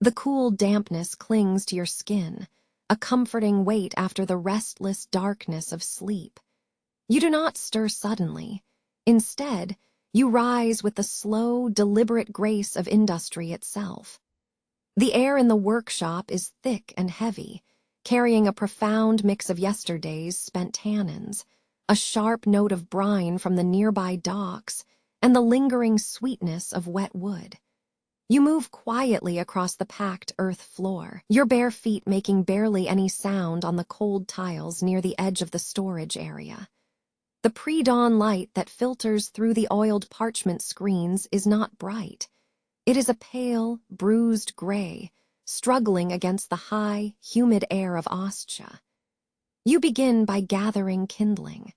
The cool dampness clings to your skin, a comforting weight after the restless darkness of sleep. You do not stir suddenly. Instead, you rise with the slow, deliberate grace of industry itself. The air in the workshop is thick and heavy, carrying a profound mix of yesterday's spent tannins, a sharp note of brine from the nearby docks, and the lingering sweetness of wet wood. You move quietly across the packed earth floor, your bare feet making barely any sound on the cold tiles near the edge of the storage area. The pre-dawn light that filters through the oiled parchment screens is not bright. It is a pale, bruised gray, struggling against the high, humid air of Ostia. You begin by gathering kindling.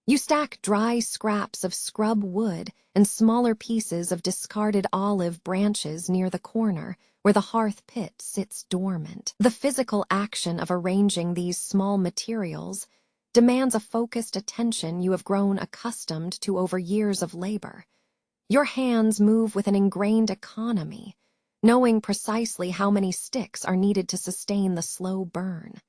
You stack dry scraps of scrub wood and smaller pieces of discarded olive branches near the corner where the hearth pit sits dormant. The physical action of arranging these small materials demands a focused attention you have grown accustomed to over years of labor. Your hands move with an ingrained economy, knowing precisely how many sticks are needed to sustain the slow burn.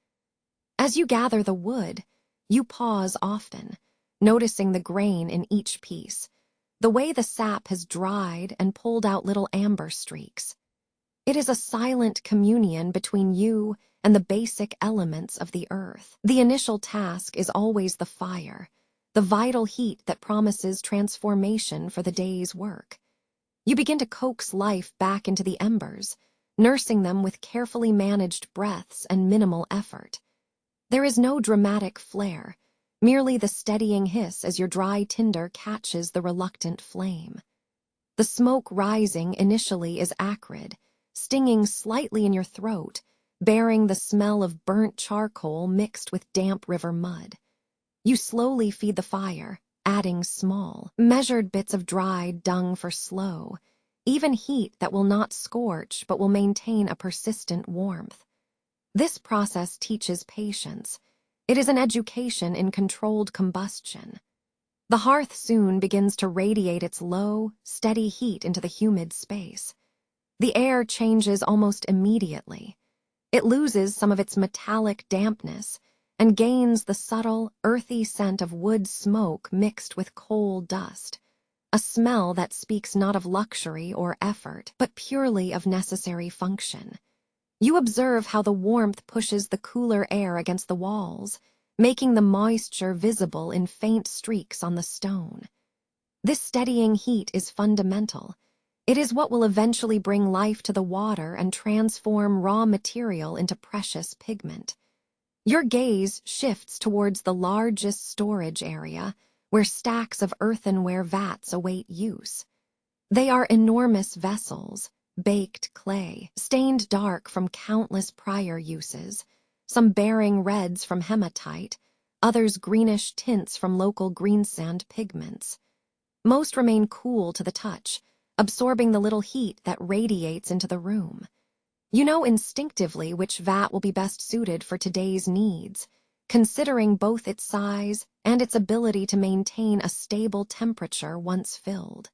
As you gather the wood, you pause often, noticing the grain in each piece, the way the sap has dried and pulled out little amber streaks. It is a silent communion between you and the basic elements of the earth. The initial task is always the fire, the vital heat that promises transformation for the day's work. You begin to coax life back into the embers, nursing them with carefully managed breaths and minimal effort. There is no dramatic flare, merely the steadying hiss as your dry tinder catches the reluctant flame. The smoke rising initially is acrid, stinging slightly in your throat, bearing the smell of burnt charcoal mixed with damp river mud. You slowly feed the fire, adding small, measured bits of dried dung for slow, even heat that will not scorch but will maintain a persistent warmth. This process teaches patience. It is an education in controlled combustion. The hearth soon begins to radiate its low, steady heat into the humid space. The air changes almost immediately. It loses some of its metallic dampness and gains the subtle, earthy scent of wood smoke mixed with coal dust, a smell that speaks not of luxury or effort, but purely of necessary function. You observe how the warmth pushes the cooler air against the walls, making the moisture visible in faint streaks on the stone. This steadying heat is fundamental. It is what will eventually bring life to the water and transform raw material into precious pigment. Your gaze shifts towards the largest storage area, where stacks of earthenware vats await use. They are enormous vessels, baked clay, stained dark from countless prior uses, some bearing reds from hematite, others greenish tints from local greensand pigments. Most remain cool to the touch, absorbing the little heat that radiates into the room. You know instinctively which vat will be best suited for today's needs, considering both its size and its ability to maintain a stable temperature once filled.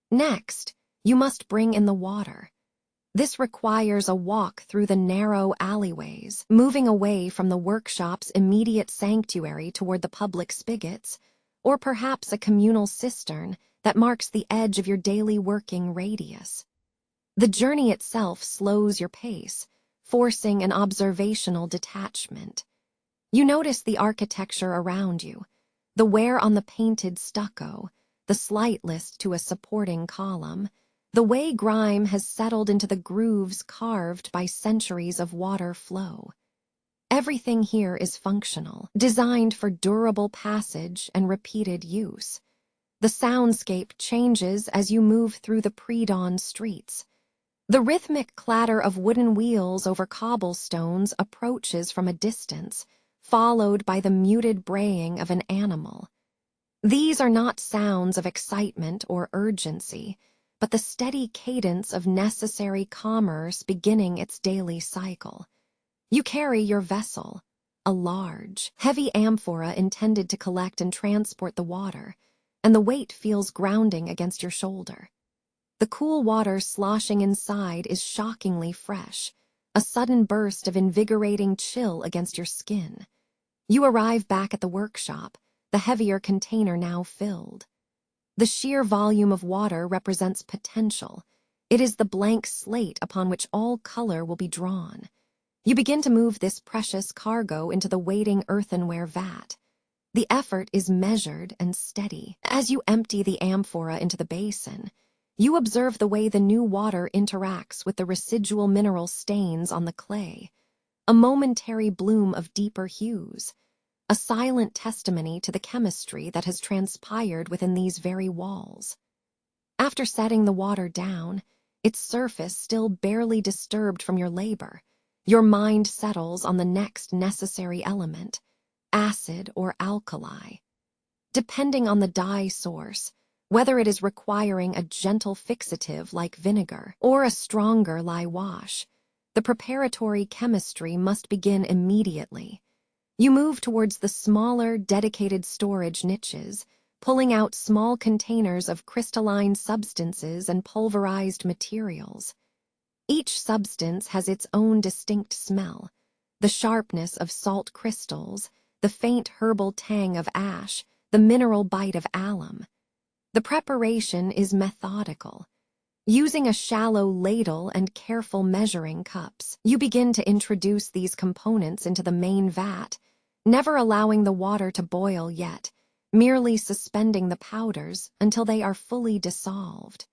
Next, you must bring in the water. This requires a walk through the narrow alleyways, moving away from the workshop's immediate sanctuary toward the public spigots, or perhaps a communal cistern that marks the edge of your daily working radius. The journey itself slows your pace, forcing an observational detachment. You notice the architecture around you, the wear on the painted stucco, the slight list to a supporting column, the way grime has settled into the grooves carved by centuries of water flow. Everything here is functional, designed for durable passage and repeated use. The soundscape changes as you move through the pre-dawn streets. The rhythmic clatter of wooden wheels over cobblestones approaches from a distance, followed by the muted braying of an animal. These are not sounds of excitement or urgency, but the steady cadence of necessary commerce beginning its daily cycle. You carry your vessel, a large, heavy amphora intended to collect and transport the water, and the weight feels grounding against your shoulder. The cool water sloshing inside is shockingly fresh, a sudden burst of invigorating chill against your skin. You arrive back at the workshop, the heavier container now filled. The sheer volume of water represents potential. It is the blank slate upon which all color will be drawn. You begin to move this precious cargo into the waiting earthenware vat. The effort is measured and steady. As you empty the amphora into the basin, you observe the way the new water interacts with the residual mineral stains on the clay, a momentary bloom of deeper hues, a silent testimony to the chemistry that has transpired within these very walls. After setting the water down, its surface still barely disturbed from your labor, your mind settles on the next necessary element, acid or alkali. Depending on the dye source, whether it is requiring a gentle fixative like vinegar or a stronger lye wash, the preparatory chemistry must begin immediately. You move towards the smaller, dedicated storage niches, pulling out small containers of crystalline substances and pulverized materials. Each substance has its own distinct smell, the sharpness of salt crystals, the faint herbal tang of ash, the mineral bite of alum. The preparation is methodical. Using a shallow ladle and careful measuring cups, you begin to introduce these components into the main vat, never allowing the water to boil yet, merely suspending the powders until they are fully dissolved.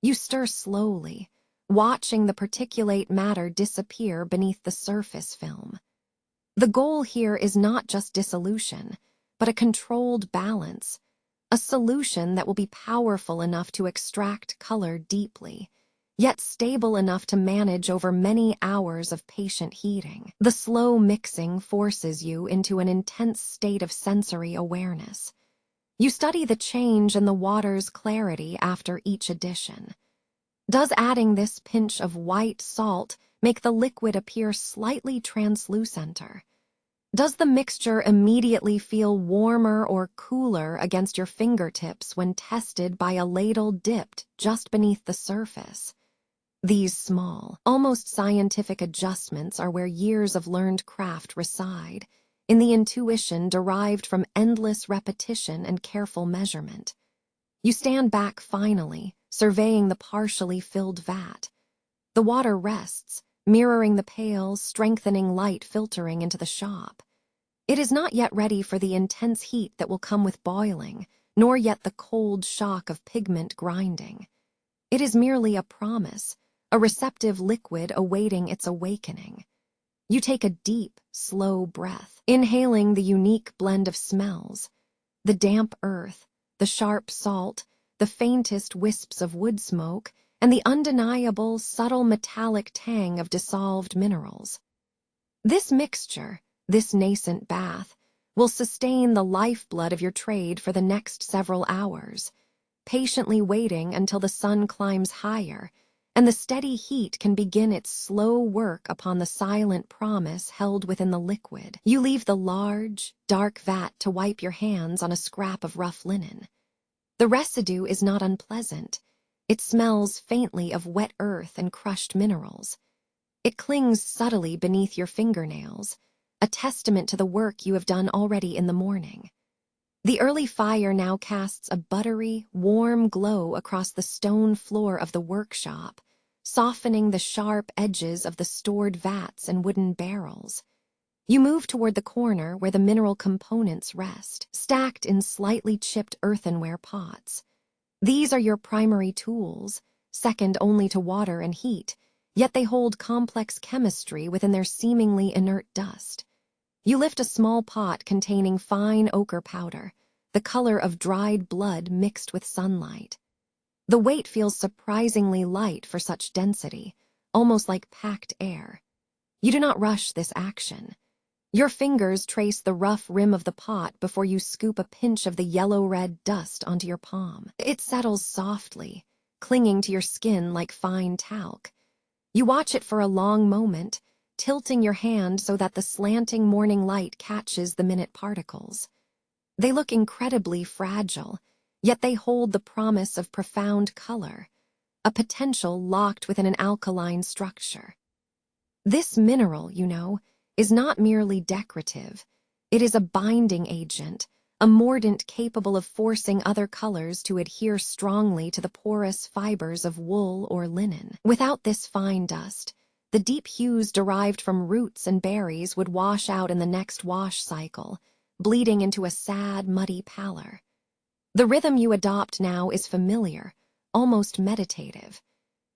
You stir slowly, watching the particulate matter disappear beneath the surface film. The goal here is not just dissolution, but a controlled balance, a solution that will be powerful enough to extract color deeply, yet stable enough to manage over many hours of patient heating. The slow mixing forces you into an intense state of sensory awareness. You study the change in the water's clarity after each addition. Does adding this pinch of white salt make the liquid appear slightly translucenter? Does the mixture immediately feel warmer or cooler against your fingertips when tested by a ladle dipped just beneath the surface? These small, almost scientific adjustments are where years of learned craft reside, in the intuition derived from endless repetition and careful measurement. You stand back finally, surveying the partially filled vat. The water rests, mirroring the pale, strengthening light filtering into the shop. It is not yet ready for the intense heat that will come with boiling, nor yet the cold shock of pigment grinding. It is merely a promise, a receptive liquid awaiting its awakening. You take a deep, slow breath, inhaling the unique blend of smells, the damp earth, the sharp salt, the faintest wisps of wood smoke, and the undeniable, subtle metallic tang of dissolved minerals. This mixture, this nascent bath, will sustain the lifeblood of your trade for the next several hours, patiently waiting until the sun climbs higher, and the steady heat can begin its slow work upon the silent promise held within the liquid. You leave the large, dark vat to wipe your hands on a scrap of rough linen. The residue is not unpleasant. It smells faintly of wet earth and crushed minerals. It clings subtly beneath your fingernails, a testament to the work you have done already in the morning. The early fire now casts a buttery, warm glow across the stone floor of the workshop, softening the sharp edges of the stored vats and wooden barrels. You move toward the corner where the mineral components rest, stacked in slightly chipped earthenware pots. These are your primary tools, second only to water and heat, yet they hold complex chemistry within their seemingly inert dust. You lift a small pot containing fine ochre powder, the color of dried blood mixed with sunlight. The weight feels surprisingly light for such density, almost like packed air. You do not rush this action. Your fingers trace the rough rim of the pot before you scoop a pinch of the yellow-red dust onto your palm. It settles softly, clinging to your skin like fine talc. You watch it for a long moment, tilting your hand so that the slanting morning light catches the minute particles. They look incredibly fragile, yet they hold the promise of profound color, a potential locked within an alkaline structure. This mineral, is not merely decorative. It is a binding agent, a mordant capable of forcing other colors to adhere strongly to the porous fibers of wool or linen. Without this fine dust, the deep hues derived from roots and berries would wash out in the next wash cycle, bleeding into a sad, muddy pallor. The rhythm you adopt now is familiar, almost meditative.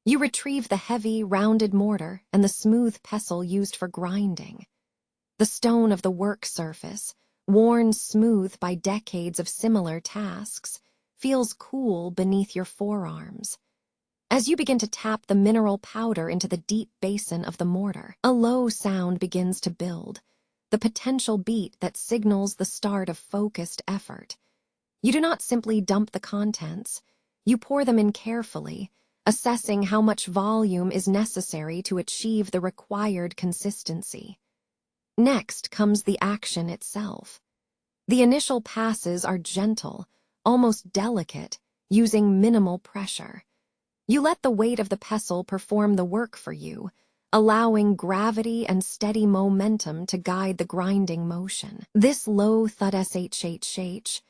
You retrieve the heavy, rounded mortar and the smooth pestle used for grinding. The stone of the work surface, worn smooth by decades of similar tasks, feels cool beneath your forearms. As you begin to tap the mineral powder into the deep basin of the mortar, a low sound begins to build, the potential beat that signals the start of focused effort. You do not simply dump the contents, you pour them in carefully, assessing how much volume is necessary to achieve the required consistency. Next comes the action itself. The initial passes are gentle, almost delicate, using minimal pressure. You let the weight of the pestle perform the work for you, allowing gravity and steady momentum to guide the grinding motion. This low thud shhh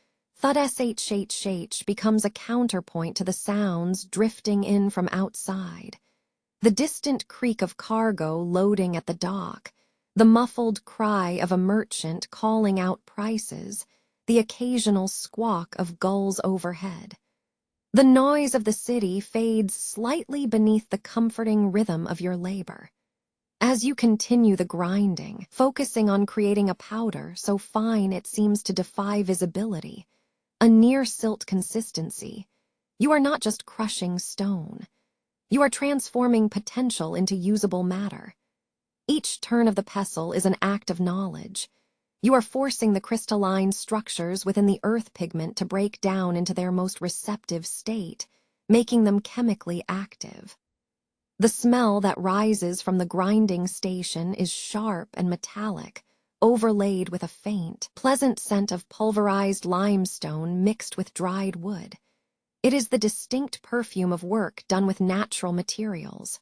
becomes a counterpoint to the sounds drifting in from outside. The distant creak of cargo loading at the dock, the muffled cry of a merchant calling out prices, the occasional squawk of gulls overhead. The noise of the city fades slightly beneath the comforting rhythm of your labor. As you continue the grinding, focusing on creating a powder so fine it seems to defy visibility, a near-silt consistency, you are not just crushing stone. You are transforming potential into usable matter. Each turn of the pestle is an act of knowledge. You are forcing the crystalline structures within the earth pigment to break down into their most receptive state, making them chemically active. The smell that rises from the grinding station is sharp and metallic, overlaid with a faint, pleasant scent of pulverized limestone mixed with dried wood. It is the distinct perfume of work done with natural materials.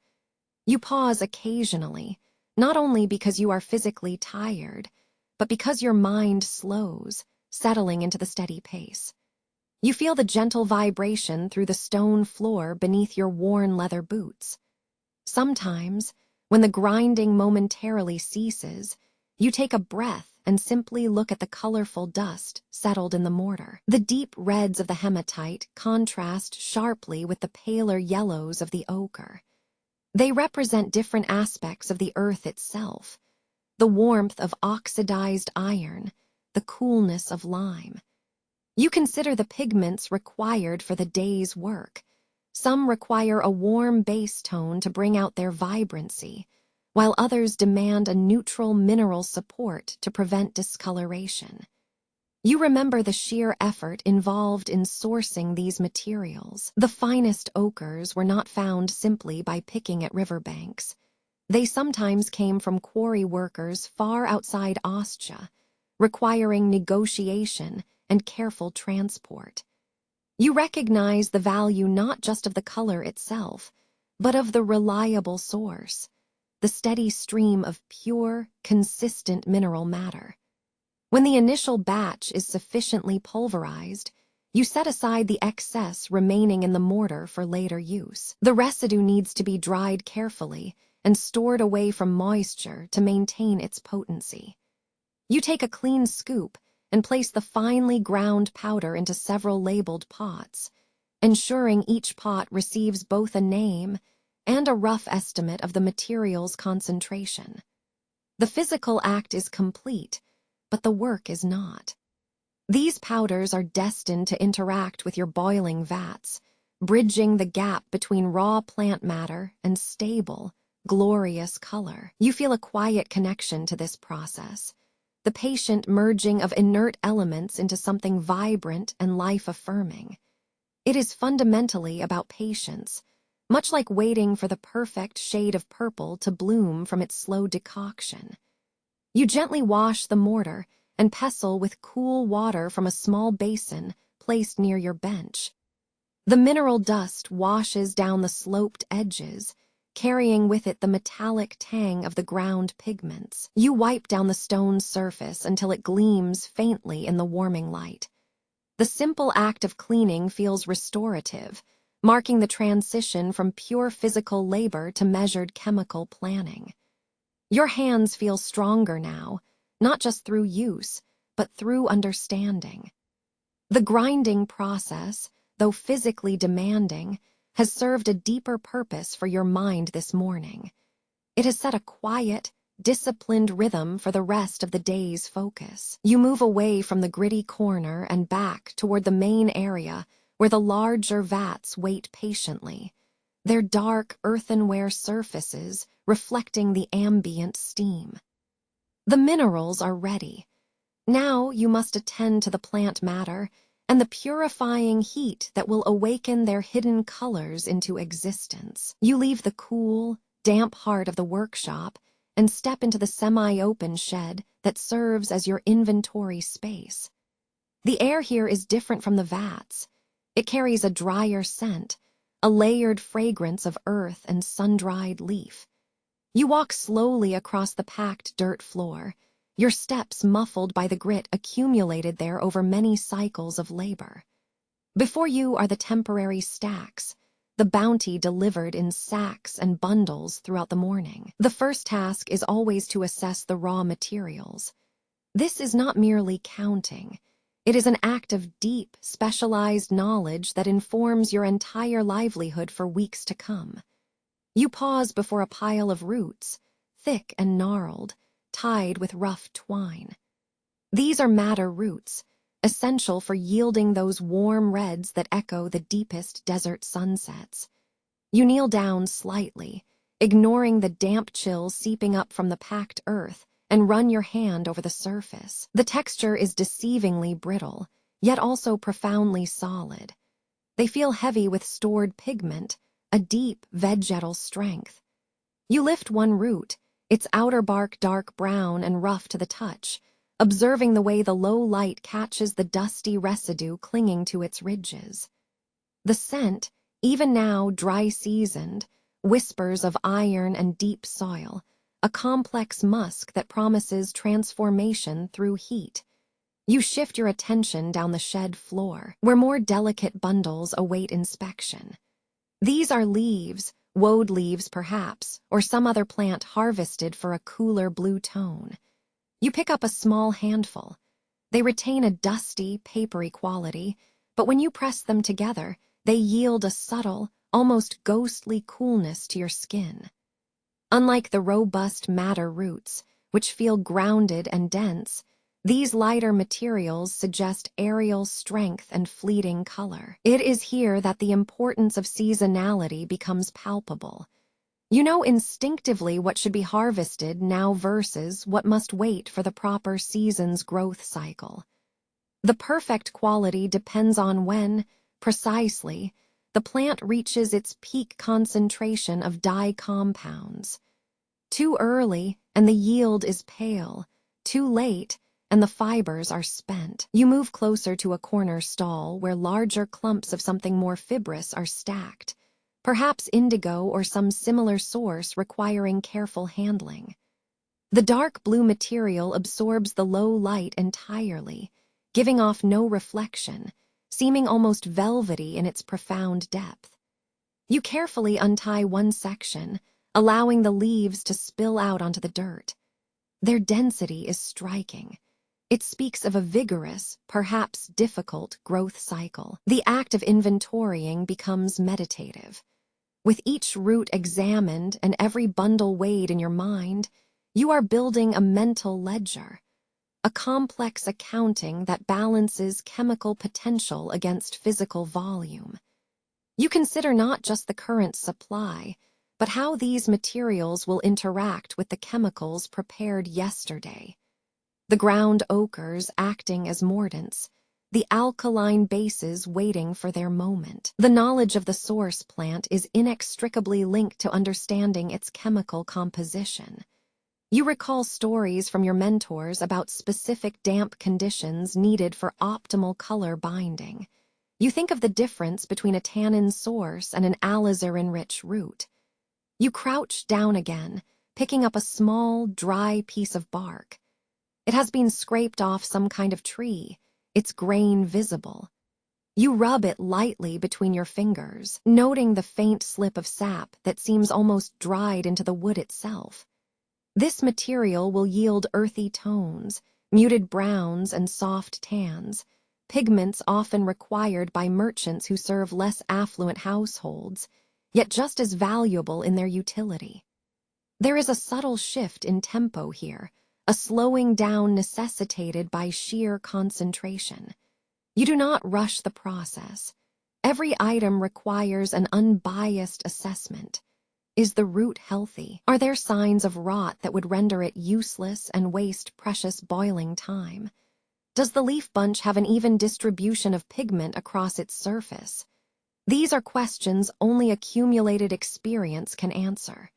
You pause occasionally, not only because you are physically tired, but because your mind slows, settling into the steady pace. You feel the gentle vibration through the stone floor beneath your worn leather boots. Sometimes, when the grinding momentarily ceases, you take a breath and simply look at the colorful dust settled in the mortar. The deep reds of the hematite contrast sharply with the paler yellows of the ochre. They represent different aspects of the earth itself: the warmth of oxidized iron, the coolness of lime. You consider the pigments required for the day's work. Some require a warm base tone to bring out their vibrancy, while others demand a neutral mineral support to prevent discoloration. You remember the sheer effort involved in sourcing these materials. The finest ochres were not found simply by picking at riverbanks. They sometimes came from quarry workers far outside Ostia, requiring negotiation and careful transport. You recognize the value not just of the color itself, but of the reliable source, the steady stream of pure, consistent mineral matter. When the initial batch is sufficiently pulverized, you set aside the excess remaining in the mortar for later use. The residue needs to be dried carefully and stored away from moisture to maintain its potency. You take a clean scoop and place the finely ground powder into several labeled pots, ensuring each pot receives both a name and a rough estimate of the material's concentration. The physical act is complete, but the work is not. These powders are destined to interact with your boiling vats, bridging the gap between raw plant matter and stable, glorious color. You feel a quiet connection to this process, the patient merging of inert elements into something vibrant and life-affirming. It is fundamentally about patience, much like waiting for the perfect shade of purple to bloom from its slow decoction. You gently wash the mortar and pestle with cool water from a small basin placed near your bench. The mineral dust washes down the sloped edges, carrying with it the metallic tang of the ground pigments. You wipe down the stone's surface until it gleams faintly in the warming light. The simple act of cleaning feels restorative, marking the transition from pure physical labor to measured chemical planning. Your hands feel stronger now, not just through use, but through understanding. The grinding process, though physically demanding, has served a deeper purpose for your mind this morning. It has set a quiet, disciplined rhythm for the rest of the day's focus. You move away from the gritty corner and back toward the main area where the larger vats wait patiently, their dark earthenware surfaces reflecting the ambient steam. The minerals are ready. Now you must attend to the plant matter and the purifying heat that will awaken their hidden colors into existence. You leave the cool, damp heart of the workshop and step into the semi-open shed that serves as your inventory space. The air here is different from the vats. It carries a drier scent, a layered fragrance of earth and sun-dried leaf. You walk slowly across the packed dirt floor, your steps muffled by the grit accumulated there over many cycles of labor. Before you are the temporary stacks, the bounty delivered in sacks and bundles throughout the morning. The first task is always to assess the raw materials. This is not merely counting. It is an act of deep, specialized knowledge that informs your entire livelihood for weeks to come. You pause before a pile of roots, thick and gnarled, tied with rough twine. These are madder roots, essential for yielding those warm reds that echo the deepest desert sunsets. You kneel down slightly, ignoring the damp chill seeping up from the packed earth, and run your hand over the surface. The texture is deceivingly brittle, yet also profoundly solid. They feel heavy with stored pigment, a deep vegetal strength. You lift one root, its outer bark dark brown and rough to the touch, observing the way the low light catches the dusty residue clinging to its ridges. The scent, even now dry-seasoned, whispers of iron and deep soil, a complex musk that promises transformation through heat. You shift your attention down the shed floor, where more delicate bundles await inspection. These are leaves, woad leaves perhaps, or some other plant harvested for a cooler blue tone. You pick up a small handful. They retain a dusty, papery quality, but when you press them together, they yield a subtle, almost ghostly coolness to your skin. Unlike the robust madder roots, which feel grounded and dense, these lighter materials suggest aerial strength and fleeting color. It is here that the importance of seasonality becomes palpable. You know instinctively what should be harvested now versus what must wait for the proper season's growth cycle. The perfect quality depends on when, precisely, the plant reaches its peak concentration of dye compounds. Too early, and the yield is pale. Too late, and the fibers are spent. You move closer to a corner stall where larger clumps of something more fibrous are stacked, perhaps indigo or some similar source requiring careful handling. The dark blue material absorbs the low light entirely, giving off no reflection, seeming almost velvety in its profound depth. You carefully untie one section, allowing the leaves to spill out onto the dirt. Their density is striking. It speaks of a vigorous, perhaps difficult, growth cycle. The act of inventorying becomes meditative. With each root examined and every bundle weighed in your mind, you are building a mental ledger, a complex accounting that balances chemical potential against physical volume. You consider not just the current supply, but how these materials will interact with the chemicals prepared yesterday. The ground ochres acting as mordants, the alkaline bases waiting for their moment. The knowledge of the source plant is inextricably linked to understanding its chemical composition. You recall stories from your mentors about specific damp conditions needed for optimal color binding. You think of the difference between a tannin source and an alizarin-rich root. You crouch down again, picking up a small, dry piece of bark. It has been scraped off some kind of tree, its grain visible. You rub it lightly between your fingers, noting the faint slip of sap that seems almost dried into the wood itself. This material will yield earthy tones, muted browns and soft tans, pigments often required by merchants who serve less affluent households, yet just as valuable in their utility. There is a subtle shift in tempo here, a slowing down necessitated by sheer concentration. You do not rush the process. Every item requires an unbiased assessment. Is the root healthy? Are there signs of rot that would render it useless and waste precious boiling time? Does the leaf bunch have an even distribution of pigment across its surface? These are questions only accumulated experience can answer.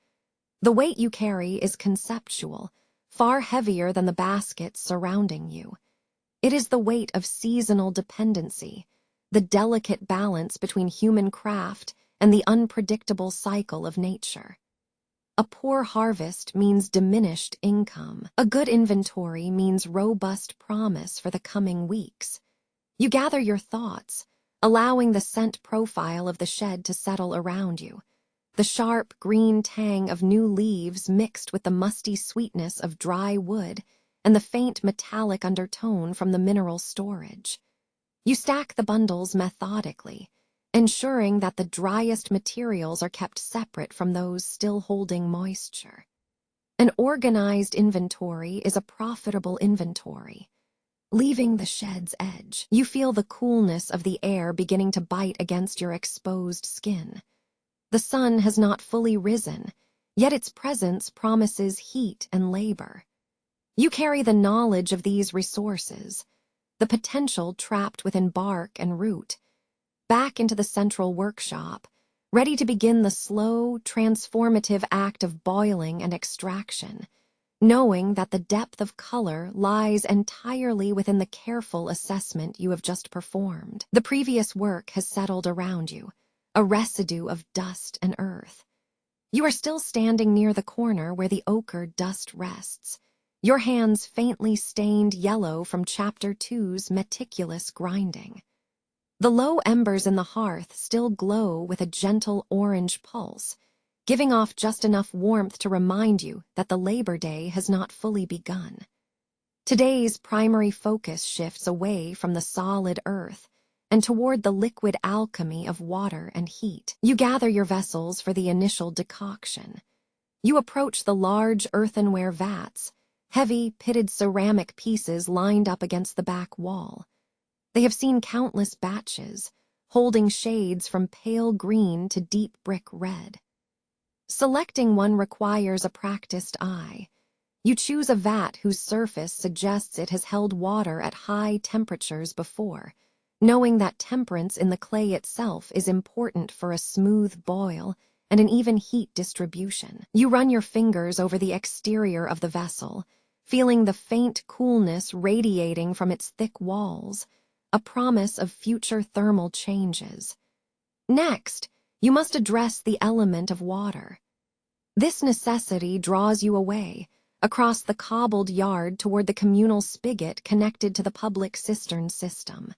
The weight you carry is conceptual, far heavier than the baskets surrounding you. It is the weight of seasonal dependency, the delicate balance between human craft and the unpredictable cycle of nature. A poor harvest means diminished income. A good inventory means robust promise for the coming weeks. You gather your thoughts, allowing the scent profile of the shed to settle around you. The sharp green tang of new leaves mixed with the musty sweetness of dry wood and the faint metallic undertone from the mineral storage. You stack the bundles methodically, ensuring that the driest materials are kept separate from those still holding moisture. An organized inventory is a profitable inventory. Leaving the shed's edge, you feel the coolness of the air beginning to bite against your exposed skin. The sun has not fully risen, yet its presence promises heat and labor. You carry the knowledge of these resources, the potential trapped within bark and root, back into the central workshop, ready to begin the slow, transformative act of boiling and extraction, knowing that the depth of color lies entirely within the careful assessment you have just performed. The previous work has settled around you, a residue of dust and earth. You are still standing near the corner where the ochre dust rests, your hands faintly stained yellow from Chapter 2's meticulous grinding. The low embers in the hearth still glow with a gentle orange pulse, giving off just enough warmth to remind you that the labor day has not fully begun. Today's primary focus shifts away from the solid earth and toward the liquid alchemy of water and heat. You gather your vessels for the initial decoction. You approach the large earthenware vats, heavy, pitted ceramic pieces lined up against the back wall. They have seen countless batches, holding shades from pale green to deep brick red. Selecting one requires a practiced eye. You choose a vat whose surface suggests it has held water at high temperatures before, knowing that temperance in the clay itself is important for a smooth boil and an even heat distribution. You run your fingers over the exterior of the vessel, feeling the faint coolness radiating from its thick walls, a promise of future thermal changes. Next, you must address the element of water. This necessity draws you away, across the cobbled yard toward the communal spigot connected to the public cistern system.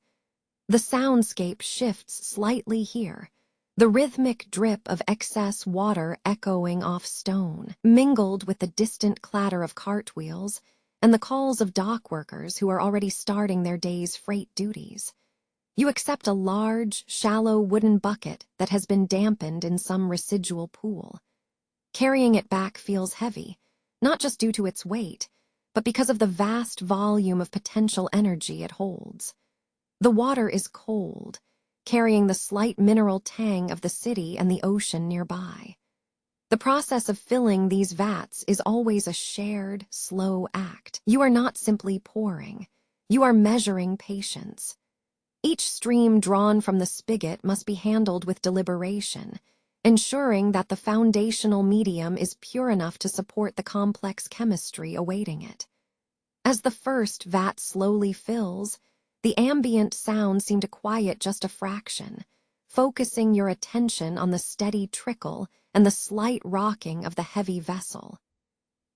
The soundscape shifts slightly here, the rhythmic drip of excess water echoing off stone, mingled with the distant clatter of cartwheels and the calls of dock workers who are already starting their day's freight duties. You accept a large, shallow wooden bucket that has been dampened in some residual pool. Carrying it back feels heavy, not just due to its weight, but because of the vast volume of potential energy it holds. The water is cold, carrying the slight mineral tang of the city and the ocean nearby. The process of filling these vats is always a shared, slow act. You are not simply pouring. You are measuring patience. Each stream drawn from the spigot must be handled with deliberation, ensuring that the foundational medium is pure enough to support the complex chemistry awaiting it. As the first vat slowly fills, The ambient sound seemed to quiet just a fraction, focusing your attention on the steady trickle and the slight rocking of the heavy vessel.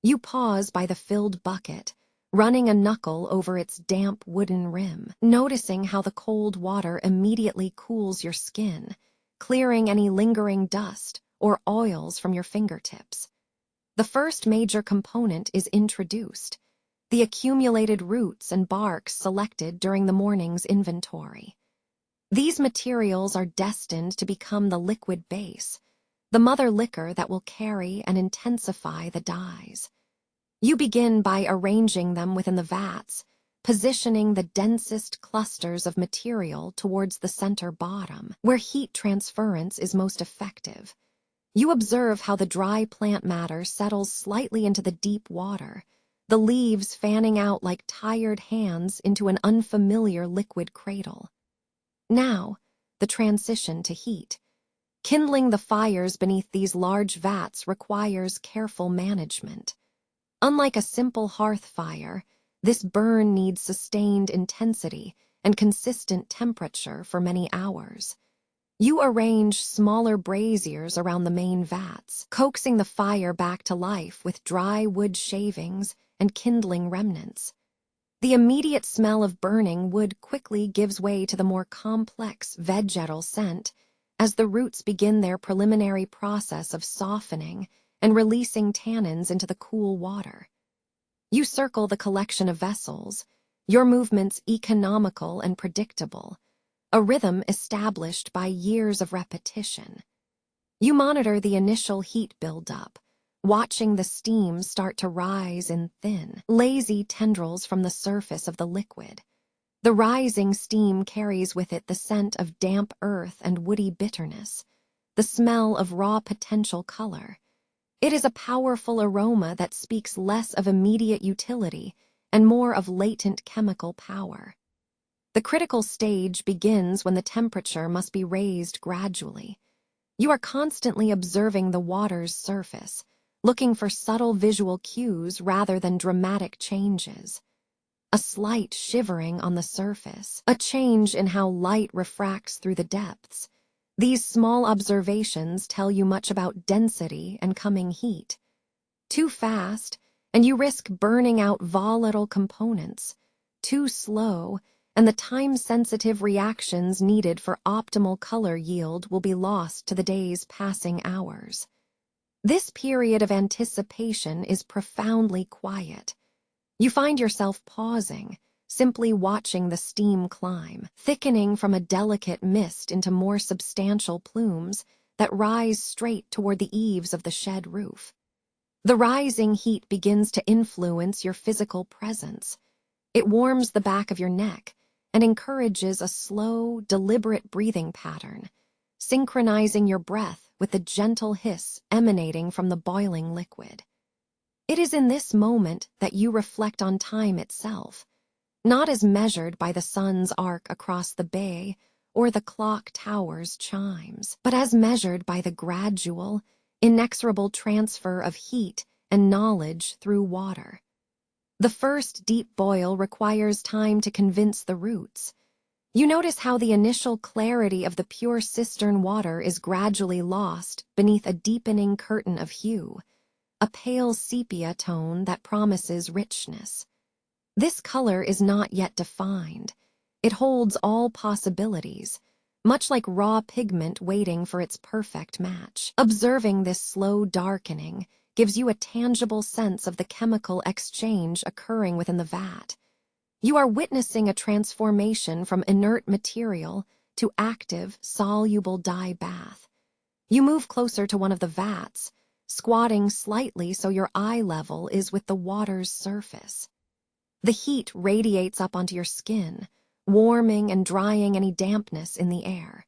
You pause by the filled bucket, running a knuckle over its damp wooden rim, noticing how the cold water immediately cools your skin, clearing any lingering dust or oils from your fingertips. The first major component is introduced, the accumulated roots and barks selected during the morning's inventory. These materials are destined to become the liquid base, the mother liquor that will carry and intensify the dyes. You begin by arranging them within the vats, positioning the densest clusters of material towards the center bottom, where heat transference is most effective. You observe how the dry plant matter settles slightly into the deep water, the leaves fanning out like tired hands into an unfamiliar liquid cradle. Now, the transition to heat. Kindling the fires beneath these large vats requires careful management. Unlike a simple hearth fire, this burn needs sustained intensity and consistent temperature for many hours. You arrange smaller braziers around the main vats, coaxing the fire back to life with dry wood shavings and kindling remnants. The immediate smell of burning wood quickly gives way to the more complex vegetal scent as the roots begin their preliminary process of softening and releasing tannins into the cool water. You circle the collection of vessels, your movements economical and predictable, a rhythm established by years of repetition. You monitor the initial heat buildup, watching the steam start to rise in thin, lazy tendrils from the surface of the liquid. The rising steam carries with it the scent of damp earth and woody bitterness, the smell of raw potential color. It is a powerful aroma that speaks less of immediate utility and more of latent chemical power. The critical stage begins when the temperature must be raised gradually. You are constantly observing the water's surface, looking for subtle visual cues rather than dramatic changes. A slight shivering on the surface, a change in how light refracts through the depths. These small observations tell you much about density and coming heat. Too fast, and you risk burning out volatile components. Too slow, and the time-sensitive reactions needed for optimal color yield will be lost to the day's passing hours. This period of anticipation is profoundly quiet. You find yourself pausing, simply watching the steam climb, thickening from a delicate mist into more substantial plumes that rise straight toward the eaves of the shed roof. The rising heat begins to influence your physical presence. It warms the back of your neck and encourages a slow, deliberate breathing pattern, synchronizing your breath with the gentle hiss emanating from the boiling liquid. It is in this moment that you reflect on time itself, not as measured by the sun's arc across the bay or the clock tower's chimes, but as measured by the gradual, inexorable transfer of heat and knowledge through water. The first deep boil requires time to convince the roots. You notice how the initial clarity of the pure cistern water is gradually lost beneath a deepening curtain of hue, a pale sepia tone that promises richness. This color is not yet defined. It holds all possibilities, much like raw pigment waiting for its perfect match. Observing this slow darkening gives you a tangible sense of the chemical exchange occurring within the vat. You are witnessing a transformation from inert material to active, soluble dye bath. You move closer to one of the vats, squatting slightly so your eye level is with the water's surface. The heat radiates up onto your skin, warming and drying any dampness in the air.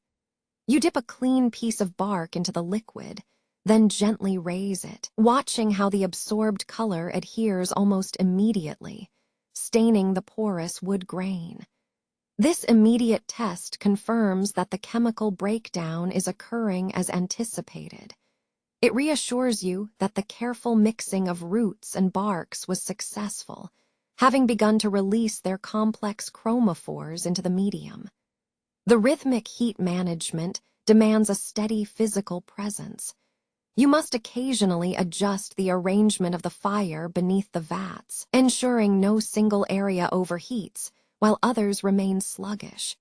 You dip a clean piece of bark into the liquid, then gently raise it, watching how the absorbed color adheres almost immediately, staining the porous wood grain. This immediate test confirms that the chemical breakdown is occurring as anticipated. It reassures you that the careful mixing of roots and barks was successful, having begun to release their complex chromophores into the medium. The rhythmic heat management demands a steady physical presence. You must occasionally adjust the arrangement of the fire beneath the vats, ensuring no single area overheats while others remain sluggish.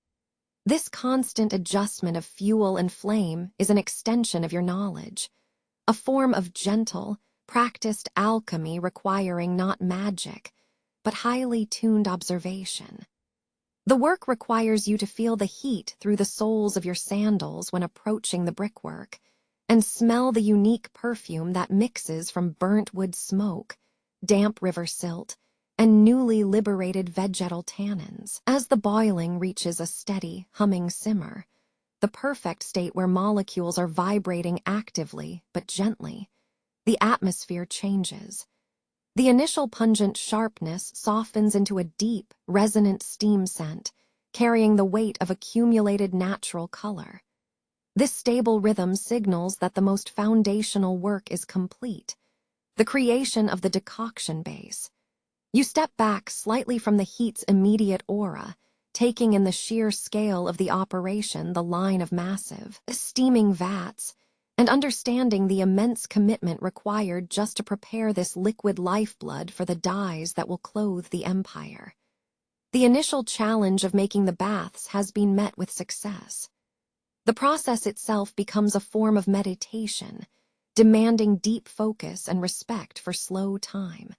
This constant adjustment of fuel and flame is an extension of your knowledge, a form of gentle, practiced alchemy requiring not magic, but highly tuned observation. The work requires you to feel the heat through the soles of your sandals when approaching the brickwork, and smell the unique perfume that mixes from burnt wood smoke, damp river silt, and newly liberated vegetal tannins. As the boiling reaches a steady, humming simmer, the perfect state where molecules are vibrating actively but gently, the atmosphere changes. The initial pungent sharpness softens into a deep, resonant steam scent, carrying the weight of accumulated natural color. This stable rhythm signals that the most foundational work is complete, the creation of the decoction base. You step back slightly from the heat's immediate aura, taking in the sheer scale of the operation, the line of massive, steaming vats, and understanding the immense commitment required just to prepare this liquid lifeblood for the dyes that will clothe the empire. The initial challenge of making the baths has been met with success. The process itself becomes a form of meditation, demanding deep focus and respect for slow time.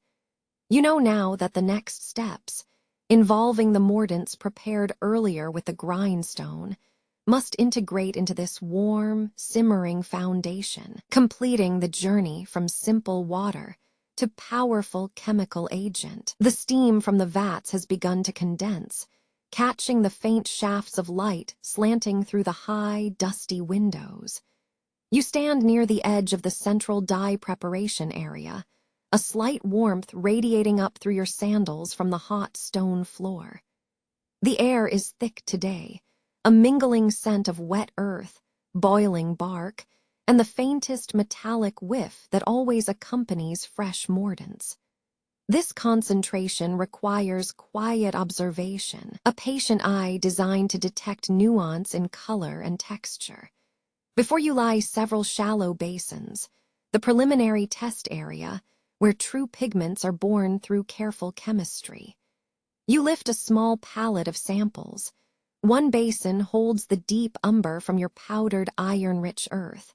You know now that the next steps, involving the mordants prepared earlier with the grindstone, must integrate into this warm, simmering foundation, completing the journey from simple water to powerful chemical agent. The steam from the vats has begun to condense, catching the faint shafts of light slanting through the high, dusty windows. You stand near the edge of the central dye preparation area, a slight warmth radiating up through your sandals from the hot stone floor. The air is thick today, a mingling scent of wet earth, boiling bark, and the faintest metallic whiff that always accompanies fresh mordants. This concentration requires quiet observation, a patient eye designed to detect nuance in color and texture. Before you lie several shallow basins, the preliminary test area, where true pigments are born through careful chemistry. You lift a small pallet of samples. One basin holds the deep umber from your powdered iron-rich earth.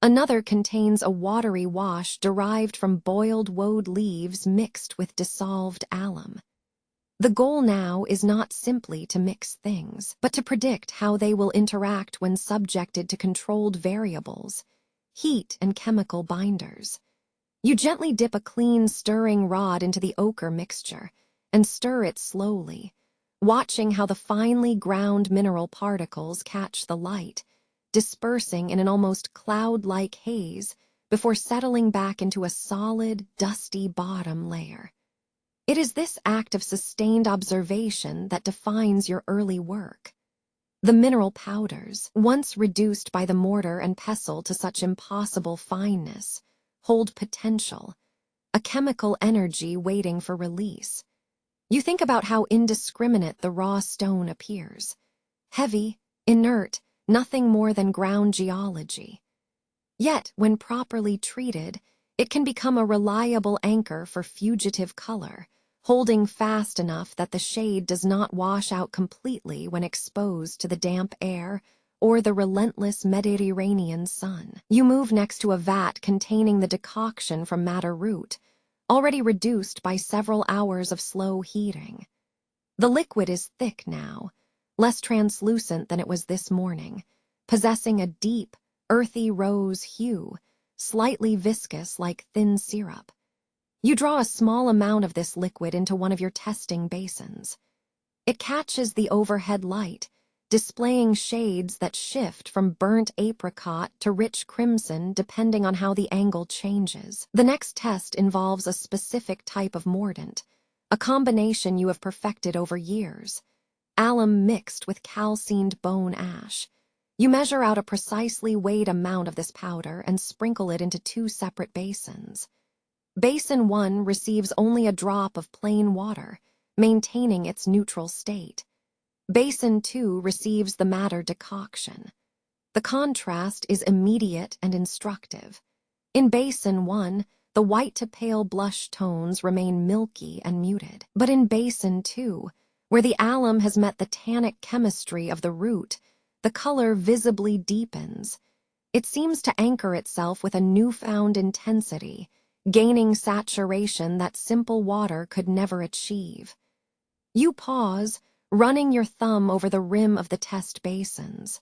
Another contains a watery wash derived from boiled woad leaves mixed with dissolved alum. The goal now is not simply to mix things, but to predict how they will interact when subjected to controlled variables, heat and chemical binders. You gently dip a clean stirring rod into the ochre mixture and stir it slowly, watching how the finely ground mineral particles catch the light, dispersing in an almost cloud-like haze before settling back into a solid, dusty bottom layer. It is this act of sustained observation that defines your early work. The mineral powders, once reduced by the mortar and pestle to such impossible fineness, hold potential, a chemical energy waiting for release. You think about how indiscriminate the raw stone appears. Heavy, inert, nothing more than ground geology. Yet, when properly treated, it can become a reliable anchor for fugitive color, holding fast enough that the shade does not wash out completely when exposed to the damp air or the relentless Mediterranean sun. You move next to a vat containing the decoction from madder root, already reduced by several hours of slow heating. The liquid is thick now, less translucent than it was this morning, possessing a deep, earthy rose hue, slightly viscous like thin syrup. You draw a small amount of this liquid into one of your testing basins. It catches the overhead light, displaying shades that shift from burnt apricot to rich crimson depending on how the angle changes. The next test involves a specific type of mordant, a combination you have perfected over years. Alum mixed with calcined bone ash. You measure out a precisely weighed amount of this powder and sprinkle it into 2 separate basins. Basin 1 receives only a drop of plain water, maintaining its neutral state. Basin 2 receives the madder decoction. The contrast is immediate and instructive. In Basin 1, the white to pale blush tones remain milky and muted. But in Basin 2, where the alum has met the tannic chemistry of the root, the color visibly deepens. It seems to anchor itself with a newfound intensity, gaining saturation that simple water could never achieve. You pause, running your thumb over the rim of the test basins.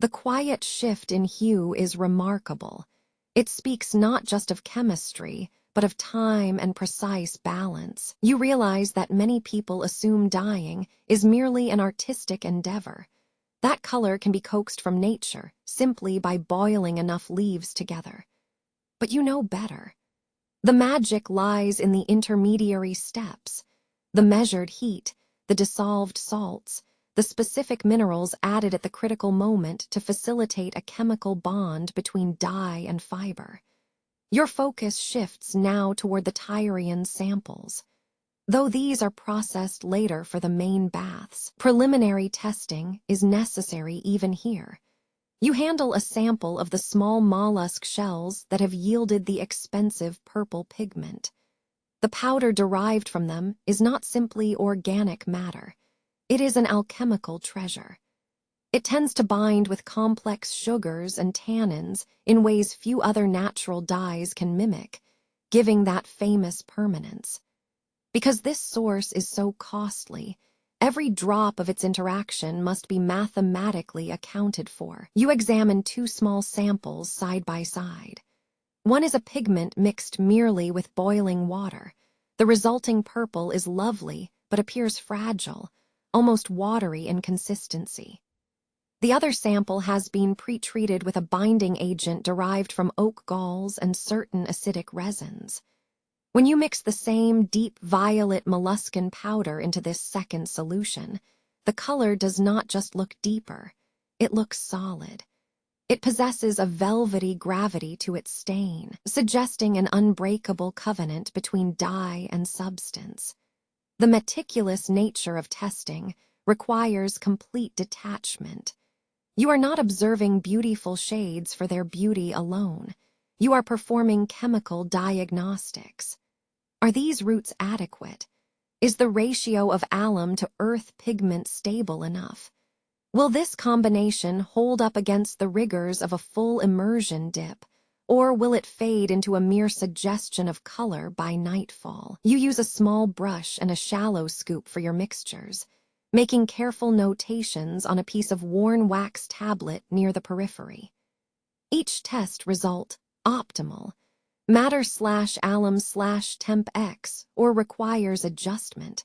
The quiet shift in hue is remarkable. It speaks not just of chemistry, but of time and precise balance. You realize that many people assume dyeing is merely an artistic endeavor. That color can be coaxed from nature simply by boiling enough leaves together. But you know better. The magic lies in the intermediary steps, the measured heat, the dissolved salts, the specific minerals added at the critical moment to facilitate a chemical bond between dye and fiber. Your focus shifts now toward the Tyrian samples. Though these are processed later for the main baths, preliminary testing is necessary even here. You handle a sample of the small mollusk shells that have yielded the expensive purple pigment. The powder derived from them is not simply organic matter. It is an alchemical treasure. It tends to bind with complex sugars and tannins in ways few other natural dyes can mimic, giving that famous permanence. Because this source is so costly, every drop of its interaction must be mathematically accounted for. You examine two small samples side by side. One is a pigment mixed merely with boiling water. The resulting purple is lovely, but appears fragile, almost watery in consistency. The other sample has been pre-treated with a binding agent derived from oak galls and certain acidic resins. When you mix the same deep violet molluscan powder into this second solution, the color does not just look deeper, it looks solid. It possesses a velvety gravity to its stain, suggesting an unbreakable covenant between dye and substance. The meticulous nature of testing requires complete detachment. You are not observing beautiful shades for their beauty alone. You are performing chemical diagnostics. Are these roots adequate? Is the ratio of alum to earth pigment stable enough? Will this combination hold up against the rigors of a full immersion dip, or will it fade into a mere suggestion of color by nightfall? You use a small brush and a shallow scoop for your mixtures, making careful notations on a piece of worn wax tablet near the periphery. Each test result, optimal, matter/alum/temp X, or requires adjustment,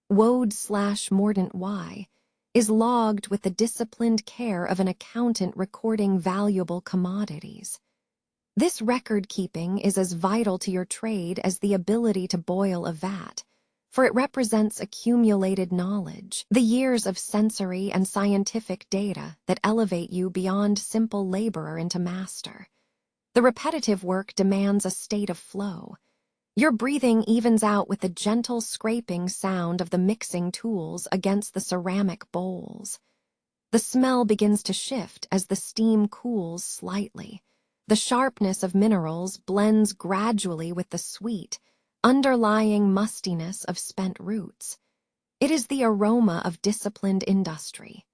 wode/mordant Y, is logged with the disciplined care of an accountant recording valuable commodities. This record-keeping is as vital to your trade as the ability to boil a vat, for it represents accumulated knowledge, the years of sensory and scientific data that elevate you beyond simple laborer into master. The repetitive work demands a state of flow. Your breathing evens out with the gentle scraping sound of the mixing tools against the ceramic bowls. The smell begins to shift as the steam cools slightly. The sharpness of minerals blends gradually with the sweet, underlying mustiness of spent roots. It is the aroma of disciplined industry.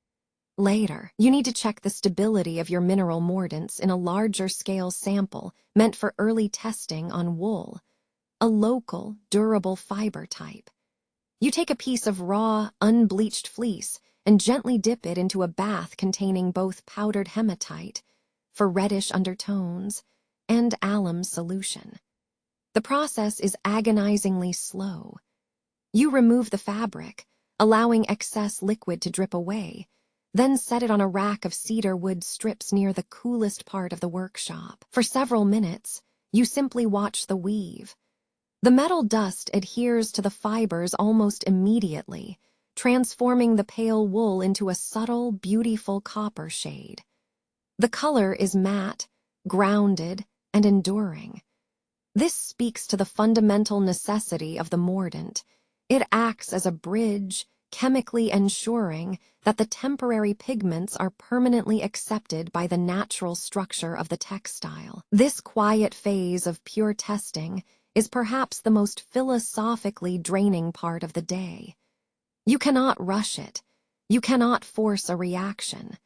Later, you need to check the stability of your mineral mordants in a larger-scale sample meant for early testing on wool, a local, durable fiber type. You take a piece of raw, unbleached fleece and gently dip it into a bath containing both powdered hematite, for reddish undertones, and alum solution. The process is agonizingly slow. You remove the fabric, allowing excess liquid to drip away, then set it on a rack of cedar wood strips near the coolest part of the workshop. For several minutes, you simply watch the weave. The metal dust adheres to the fibers almost immediately, transforming the pale wool into a subtle, beautiful copper shade. The color is matte, grounded, and enduring. This speaks to the fundamental necessity of the mordant. It acts as a bridge, chemically ensuring that the temporary pigments are permanently accepted by the natural structure of the textile. This quiet phase of pure testing is perhaps the most philosophically draining part of the day. You cannot rush it. You cannot force a reaction.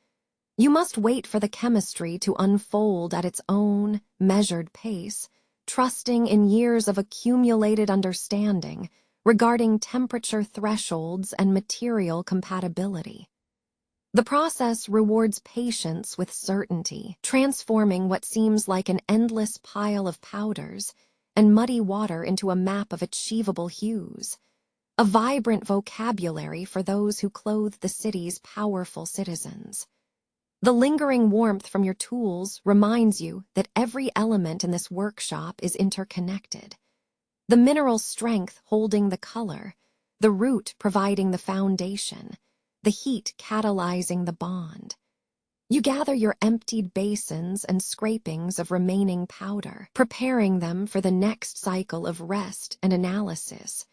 You must wait for the chemistry to unfold at its own, measured pace, trusting in years of accumulated understanding regarding temperature thresholds and material compatibility. The process rewards patience with certainty, transforming what seems like an endless pile of powders and muddy water into a map of achievable hues, a vibrant vocabulary for those who clothe the city's powerful citizens. The lingering warmth from your tools reminds you that every element in this workshop is interconnected. The mineral strength holding the color, the root providing the foundation, the heat catalyzing the bond. You gather your emptied basins and scrapings of remaining powder, preparing them for the next cycle of rest and analysis,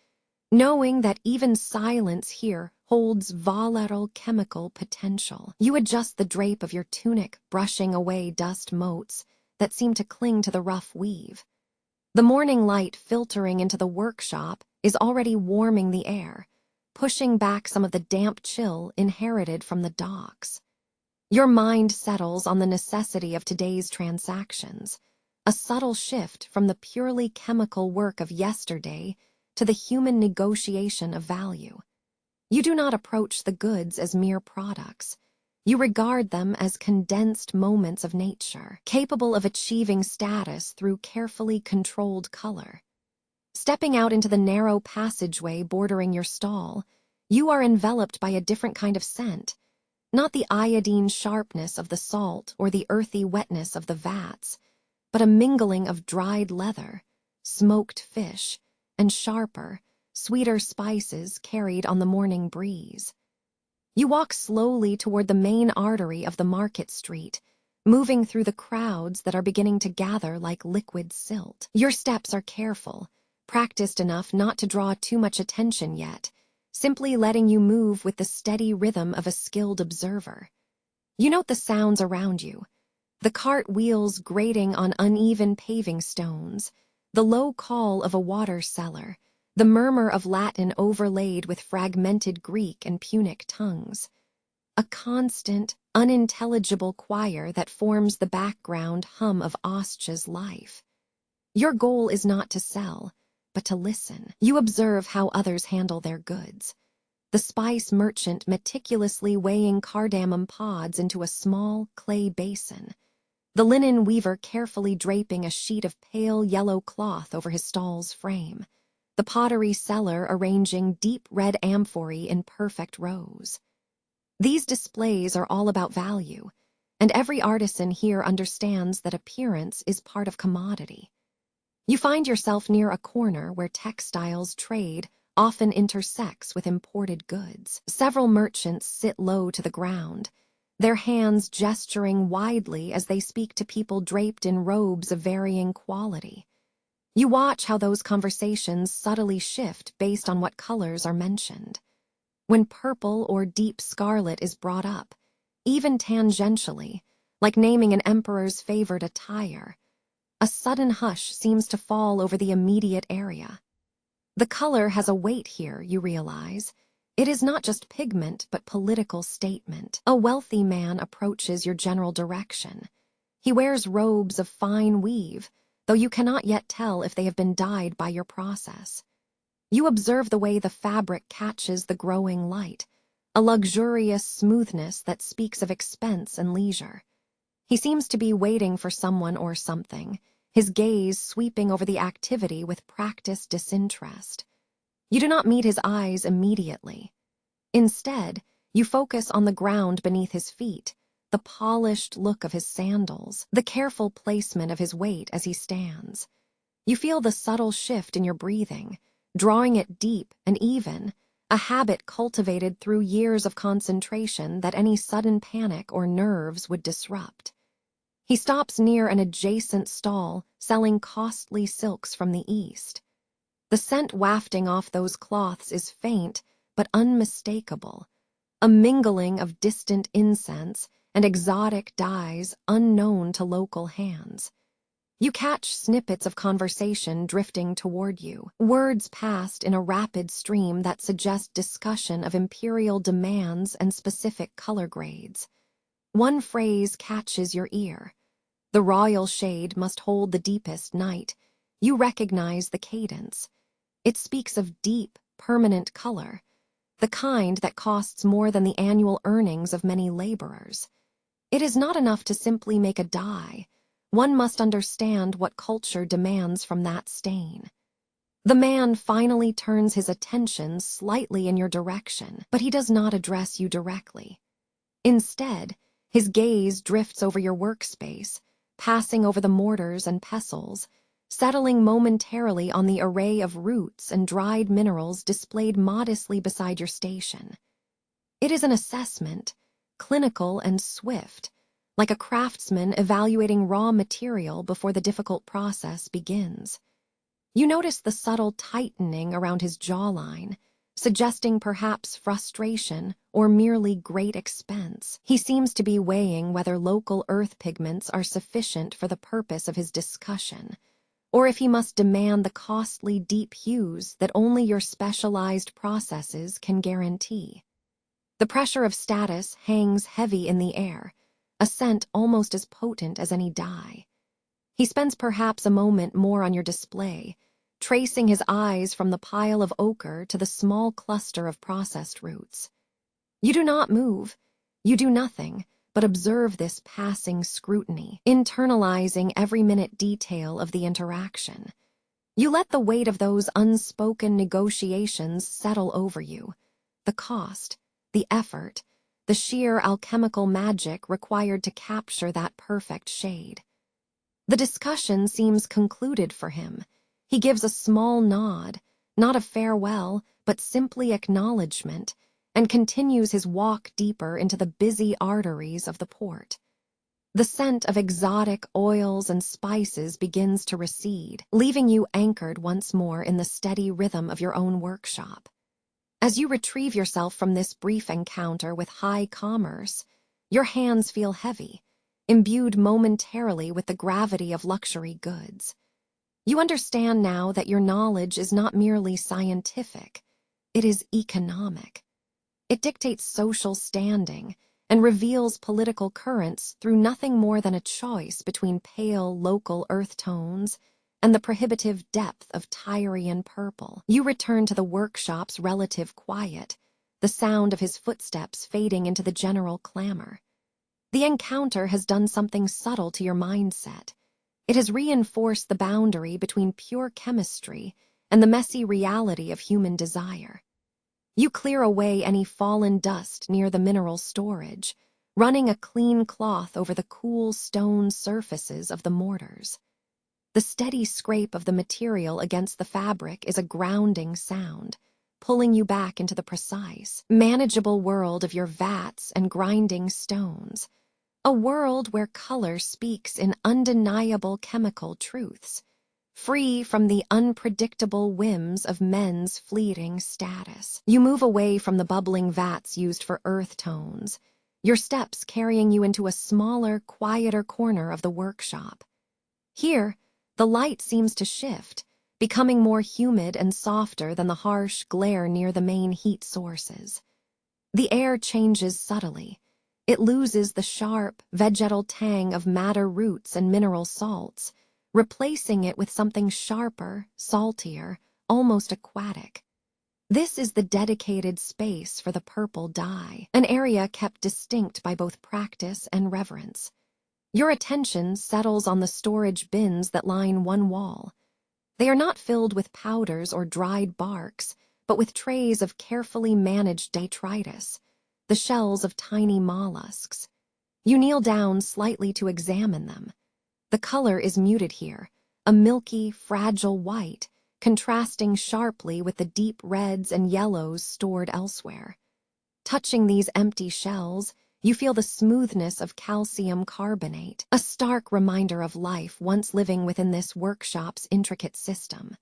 knowing that even silence here holds volatile chemical potential. You adjust the drape of your tunic, brushing away dust motes that seem to cling to the rough weave. The morning light filtering into the workshop is already warming the air, pushing back some of the damp chill inherited from the docks. Your mind settles on the necessity of today's transactions, a subtle shift from the purely chemical work of yesterday to the human negotiation of value. You do not approach the goods as mere products. You regard them as condensed moments of nature, capable of achieving status through carefully controlled color. Stepping out into the narrow passageway bordering your stall, you are enveloped by a different kind of scent, not the iodine sharpness of the salt or the earthy wetness of the vats, but a mingling of dried leather, smoked fish, and sharper, sweeter spices carried on the morning breeze. You walk slowly toward the main artery of the market street, moving through the crowds that are beginning to gather like liquid silt. Your steps are careful, practiced enough not to draw too much attention yet, simply letting you move with the steady rhythm of a skilled observer. You note the sounds around you, the cart wheels grating on uneven paving stones, the low call of a water cellar, the murmur of Latin overlaid with fragmented Greek and Punic tongues. A constant, unintelligible choir that forms the background hum of Ostia's life. Your goal is not to sell, but to listen. You observe how others handle their goods. The spice merchant meticulously weighing cardamom pods into a small clay basin. The linen weaver carefully draping a sheet of pale yellow cloth over his stall's frame. The pottery seller arranging deep red amphorae in perfect rows. These displays are all about value, and every artisan here understands that appearance is part of commodity. You find yourself near a corner where textiles trade often intersects with imported goods. Several merchants sit low to the ground, their hands gesturing widely as they speak to people draped in robes of varying quality. You watch how those conversations subtly shift based on what colors are mentioned. When purple or deep scarlet is brought up, even tangentially, like naming an emperor's favored attire, a sudden hush seems to fall over the immediate area. The color has a weight here, you realize. It is not just pigment, but political statement. A wealthy man approaches your general direction. He wears robes of fine weave, though you cannot yet tell if they have been dyed by your process. You observe the way the fabric catches the growing light, a luxurious smoothness that speaks of expense and leisure. He seems to be waiting for someone or something, his gaze sweeping over the activity with practiced disinterest. You do not meet his eyes immediately. Instead, you focus on the ground beneath his feet, the polished look of his sandals, the careful placement of his weight as he stands. You feel the subtle shift in your breathing, drawing it deep and even, a habit cultivated through years of concentration that any sudden panic or nerves would disrupt. He stops near an adjacent stall selling costly silks from the East. The scent wafting off those cloths is faint but unmistakable, a mingling of distant incense and exotic dyes unknown to local hands. You catch snippets of conversation drifting toward you, words passed in a rapid stream that suggest discussion of imperial demands and specific color grades. One phrase catches your ear. The royal shade must hold the deepest night. You recognize the cadence. It speaks of deep, permanent color, the kind that costs more than the annual earnings of many laborers. It is not enough to simply make a dye. One must understand what culture demands from that stain. The man finally turns his attention slightly in your direction, but he does not address you directly. Instead, his gaze drifts over your workspace, passing over the mortars and pestles, settling momentarily on the array of roots and dried minerals displayed modestly beside your station. It is an assessment, clinical and swift, like a craftsman evaluating raw material before the difficult process begins. You notice the subtle tightening around his jawline, suggesting perhaps frustration or merely great expense. He seems to be weighing whether local earth pigments are sufficient for the purpose of his discussion, or if he must demand the costly deep hues that only your specialized processes can guarantee. The pressure of status hangs heavy in the air, a scent almost as potent as any dye. He spends perhaps a moment more on your display, tracing his eyes from the pile of ochre to the small cluster of processed roots. You do not move, you do nothing, but observe this passing scrutiny, internalizing every minute detail of the interaction. You let the weight of those unspoken negotiations settle over you, the cost, the effort, the sheer alchemical magic required to capture that perfect shade. The discussion seems concluded for him. He gives a small nod, not a farewell, but simply acknowledgement, and continues his walk deeper into the busy arteries of the port. The scent of exotic oils and spices begins to recede, leaving you anchored once more in the steady rhythm of your own workshop. As you retrieve yourself from this brief encounter with high commerce, your hands feel heavy, imbued momentarily with the gravity of luxury goods. You understand now that your knowledge is not merely scientific, it is economic. It dictates social standing and reveals political currents through nothing more than a choice between pale local earth tones and the prohibitive depth of Tyrian purple. You return to the workshop's relative quiet, the sound of his footsteps fading into the general clamor. The encounter has done something subtle to your mindset. It has reinforced the boundary between pure chemistry and the messy reality of human desire. You clear away any fallen dust near the mineral storage, running a clean cloth over the cool stone surfaces of the mortars. The steady scrape of the material against the fabric is a grounding sound, pulling you back into the precise, manageable world of your vats and grinding stones, a world where color speaks in undeniable chemical truths, free from the unpredictable whims of men's fleeting status. You move away from the bubbling vats used for earth tones, your steps carrying you into a smaller, quieter corner of the workshop. Here, the light seems to shift, becoming more humid and softer than the harsh glare near the main heat sources. The air changes subtly. It loses the sharp, vegetal tang of madder roots and mineral salts, replacing it with something sharper, saltier, almost aquatic. This is the dedicated space for the purple dye, an area kept distinct by both practice and reverence. Your attention settles on the storage bins that line one wall. They are not filled with powders or dried barks, but with trays of carefully managed detritus, the shells of tiny mollusks. You kneel down slightly to examine them. The color is muted here, a milky, fragile white, contrasting sharply with the deep reds and yellows stored elsewhere. Touching these empty shells, You feel the smoothness of calcium carbonate, a stark reminder of life once living within this workshop's intricate system.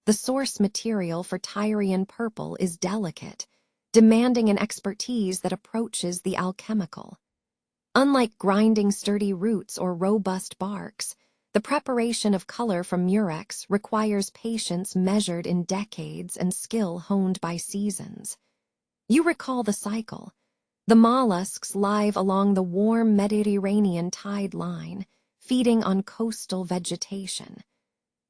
The source material for Tyrian purple is delicate, demanding an expertise that approaches the alchemical. Unlike grinding sturdy roots or robust barks, the preparation of color from murex requires patience measured in decades and skill honed by seasons. You recall the cycle. The mollusks live along the warm Mediterranean tide line, feeding on coastal vegetation.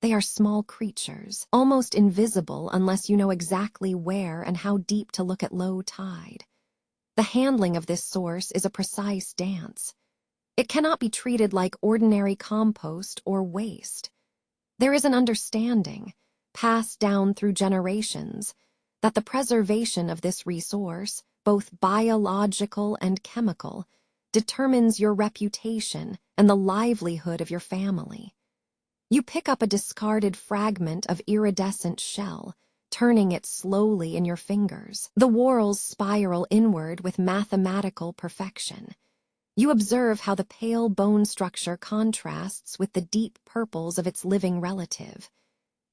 They are small creatures, almost invisible unless you know exactly where and how deep to look at low tide. The handling of this source is a precise dance. It cannot be treated like ordinary compost or waste. There is an understanding, passed down through generations, that the preservation of this resource, both biological and chemical, determines your reputation and the livelihood of your family. You pick up a discarded fragment of iridescent shell, turning it slowly in your fingers. The whorls spiral inward with mathematical perfection. You observe how the pale bone structure contrasts with the deep purples of its living relative.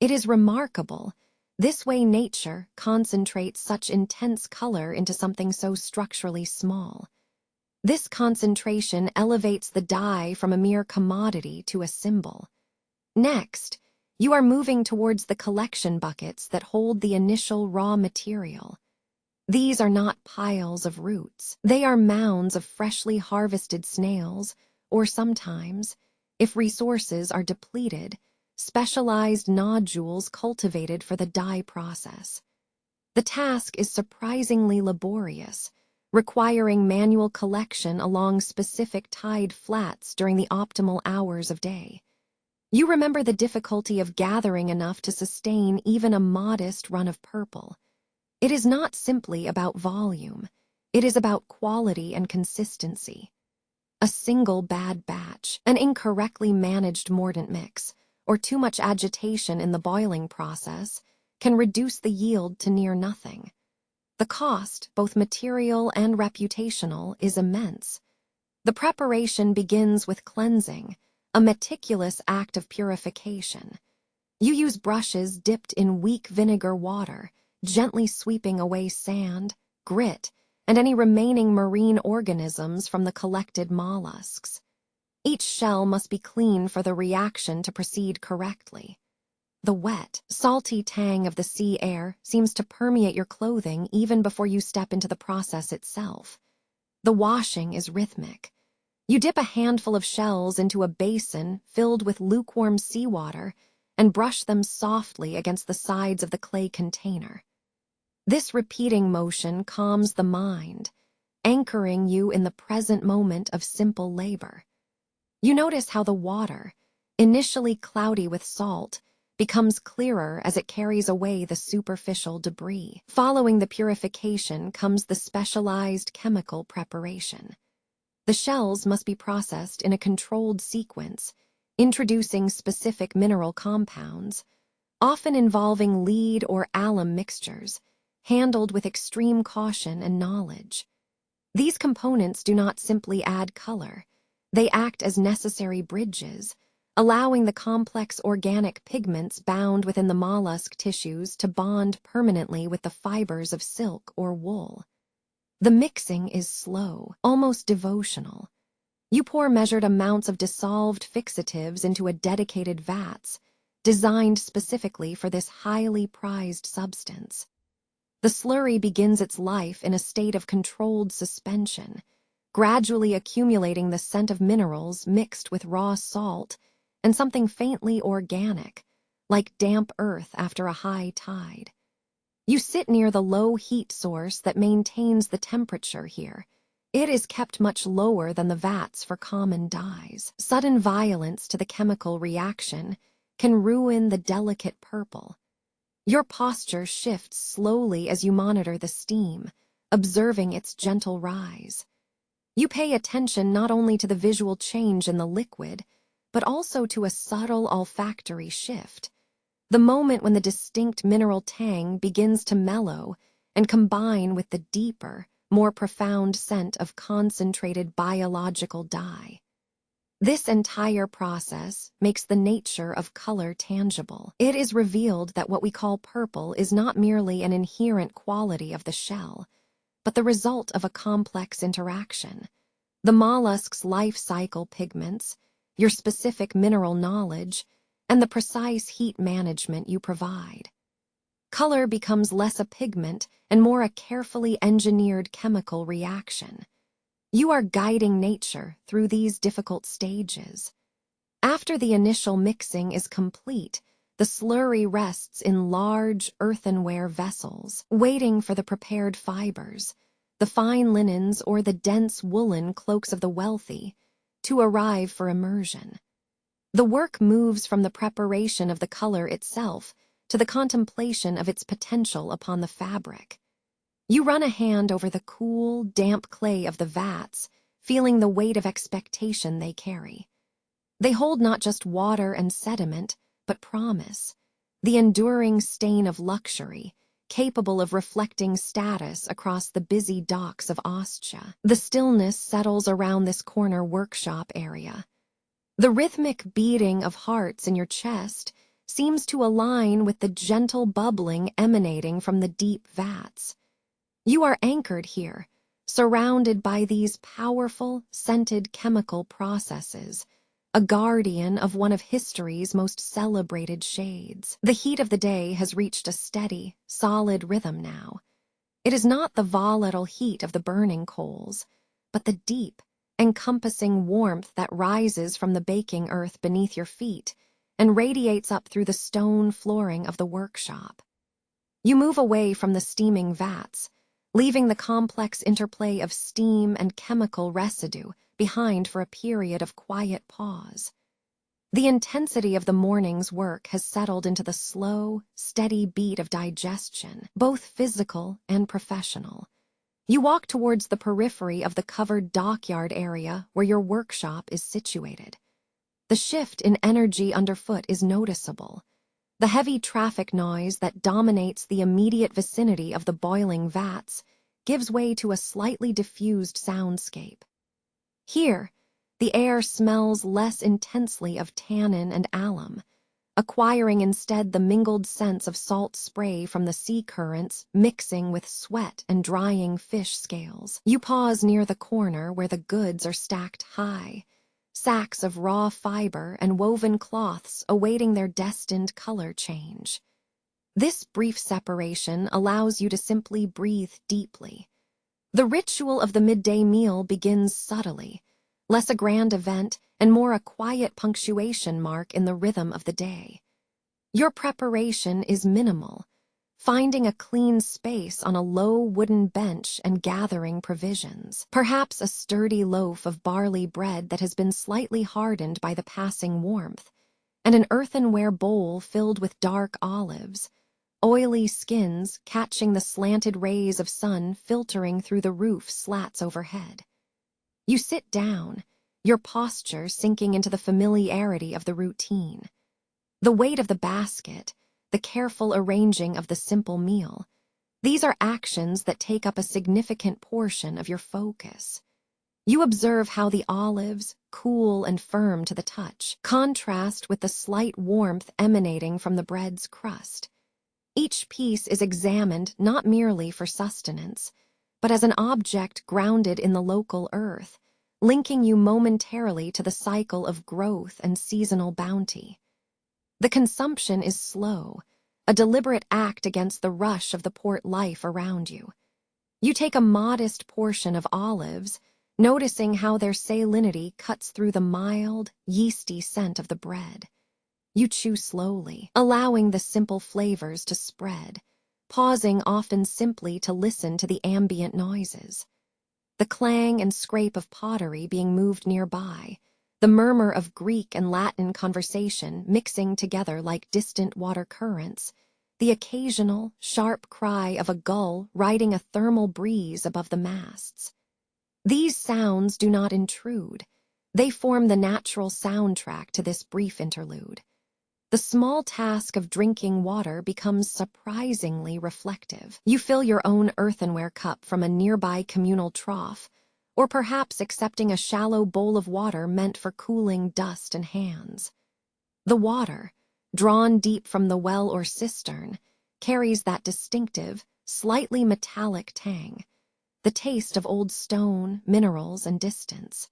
It is remarkable. This way nature concentrates such intense color into something so structurally small. This concentration elevates the dye from a mere commodity to a symbol. Next, you are moving towards the collection buckets that hold the initial raw material. These are not piles of roots. They are mounds of freshly harvested snails, or sometimes, if resources are depleted, specialized nodules cultivated for the dye process. The task is surprisingly laborious, requiring manual collection along specific tide flats during the optimal hours of day. You remember the difficulty of gathering enough to sustain even a modest run of purple. It is not simply about volume. It is about quality and consistency. A single bad batch, an incorrectly managed mordant mix, or too much agitation in the boiling process can reduce the yield to near nothing. The cost, both material and reputational, is immense. The preparation begins with cleansing, a meticulous act of purification. You use brushes dipped in weak vinegar water, gently sweeping away sand, grit, and any remaining marine organisms from the collected mollusks. Each shell must be clean for the reaction to proceed correctly. The wet, salty tang of the sea air seems to permeate your clothing even before you step into the process itself. The washing is rhythmic. You dip a handful of shells into a basin filled with lukewarm seawater and brush them softly against the sides of the clay container. This repeating motion calms the mind, anchoring you in the present moment of simple labor. You notice how the water, initially cloudy with salt, becomes clearer as it carries away the superficial debris. Following the purification comes the specialized chemical preparation. The shells must be processed in a controlled sequence, introducing specific mineral compounds, often involving lead or alum mixtures, handled with extreme caution and knowledge. These components do not simply add color. They act as necessary bridges, allowing the complex organic pigments bound within the mollusk tissues to bond permanently with the fibers of silk or wool. The mixing is slow, almost devotional. You pour measured amounts of dissolved fixatives into a dedicated vats, designed specifically for this highly prized substance. The slurry begins its life in a state of controlled suspension, gradually accumulating the scent of minerals mixed with raw salt and something faintly organic, like damp earth after a high tide. You sit near the low heat source that maintains the temperature here. It is kept much lower than the vats for common dyes. Sudden violence to the chemical reaction can ruin the delicate purple. Your posture shifts slowly as you monitor the steam, observing its gentle rise. You pay attention not only to the visual change in the liquid, but also to a subtle olfactory shift. The moment when the distinct mineral tang begins to mellow and combine with the deeper, more profound scent of concentrated biological dye. This entire process makes the nature of color tangible. It is revealed that what we call purple is not merely an inherent quality of the shell, but the result of a complex interaction. The mollusk's life cycle pigments, your specific mineral knowledge, and the precise heat management you provide. Color becomes less a pigment and more a carefully engineered chemical reaction. You are guiding nature through these difficult stages. After the initial mixing is complete, the slurry rests in large earthenware vessels, waiting for the prepared fibers, the fine linens or the dense woolen cloaks of the wealthy, to arrive for immersion. The work moves from the preparation of the color itself to the contemplation of its potential upon the fabric. You run a hand over the cool, damp clay of the vats, feeling the weight of expectation they carry. They hold not just water and sediment, but promise, the enduring stain of luxury, capable of reflecting status across the busy docks of Ostia. The stillness settles around this corner workshop area. The rhythmic beating of hearts in your chest seems to align with the gentle bubbling emanating from the deep vats. You are anchored here, surrounded by these powerful, scented chemical processes, a guardian of one of history's most celebrated shades. The heat of the day has reached a steady, solid rhythm now. It is not the volatile heat of the burning coals, but the deep, encompassing warmth that rises from the baking earth beneath your feet and radiates up through the stone flooring of the workshop. You move away from the steaming vats, leaving the complex interplay of steam and chemical residue behind for a period of quiet pause. The intensity of the morning's work has settled into the slow, steady beat of digestion, both physical and professional. You walk towards the periphery of the covered dockyard area where your workshop is situated. The shift in energy underfoot is noticeable. The heavy traffic noise that dominates the immediate vicinity of the boiling vats gives way to a slightly diffused soundscape. Here, the air smells less intensely of tannin and alum, acquiring instead the mingled scents of salt spray from the sea currents mixing with sweat and drying fish scales. You pause near the corner where the goods are stacked high, sacks of raw fiber and woven cloths awaiting their destined color change. This brief separation allows you to simply breathe deeply. The ritual of the midday meal begins subtly, less a grand event and more a quiet punctuation mark in the rhythm of the day. Your preparation is minimal, finding a clean space on a low wooden bench and gathering provisions, perhaps a sturdy loaf of barley bread that has been slightly hardened by the passing warmth, and an earthenware bowl filled with dark olives, oily skins catching the slanted rays of sun filtering through the roof slats overhead. You sit down, your posture sinking into the familiarity of the routine. The weight of the basket, the careful arranging of the simple meal, these are actions that take up a significant portion of your focus. You observe how the olives, cool and firm to the touch, contrast with the slight warmth emanating from the bread's crust. Each piece is examined not merely for sustenance, but as an object grounded in the local earth, linking you momentarily to the cycle of growth and seasonal bounty. The consumption is slow, a deliberate act against the rush of the port life around you. You take a modest portion of olives, noticing how their salinity cuts through the mild, yeasty scent of the bread. You chew slowly, allowing the simple flavors to spread, pausing often simply to listen to the ambient noises. The clang and scrape of pottery being moved nearby, the murmur of Greek and Latin conversation mixing together like distant water currents, the occasional, sharp cry of a gull riding a thermal breeze above the masts. These sounds do not intrude. They form the natural soundtrack to this brief interlude. The small task of drinking water becomes surprisingly reflective. You fill your own earthenware cup from a nearby communal trough, or perhaps accepting a shallow bowl of water meant for cooling dust and hands. The water, drawn deep from the well or cistern, carries that distinctive, slightly metallic tang, the taste of old stone, minerals, and distance.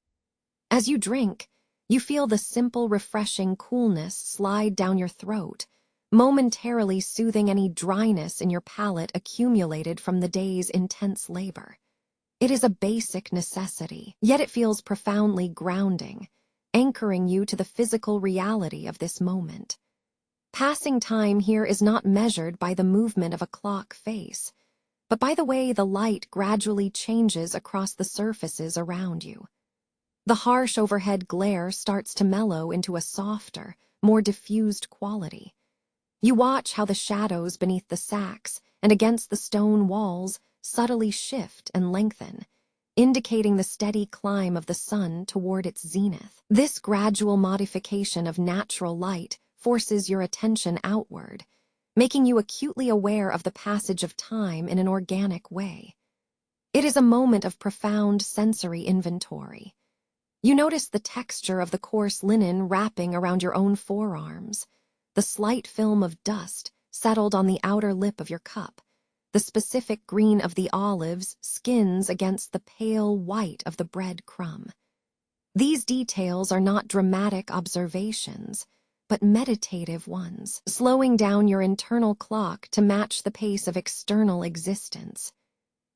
As you drink, you feel the simple, refreshing coolness slide down your throat, momentarily soothing any dryness in your palate accumulated from the day's intense labor. It is a basic necessity, yet it feels profoundly grounding, anchoring you to the physical reality of this moment. Passing time here is not measured by the movement of a clock face, but by the way the light gradually changes across the surfaces around you. The harsh overhead glare starts to mellow into a softer, more diffused quality. You watch how the shadows beneath the sacks and against the stone walls subtly shift and lengthen, indicating the steady climb of the sun toward its zenith. This gradual modification of natural light forces your attention outward, making you acutely aware of the passage of time in an organic way. It is a moment of profound sensory inventory. You notice the texture of the coarse linen wrapping around your own forearms, the slight film of dust settled on the outer lip of your cup, the specific green of the olives skins against the pale white of the bread crumb. These details are not dramatic observations, but meditative ones, slowing down your internal clock to match the pace of external existence.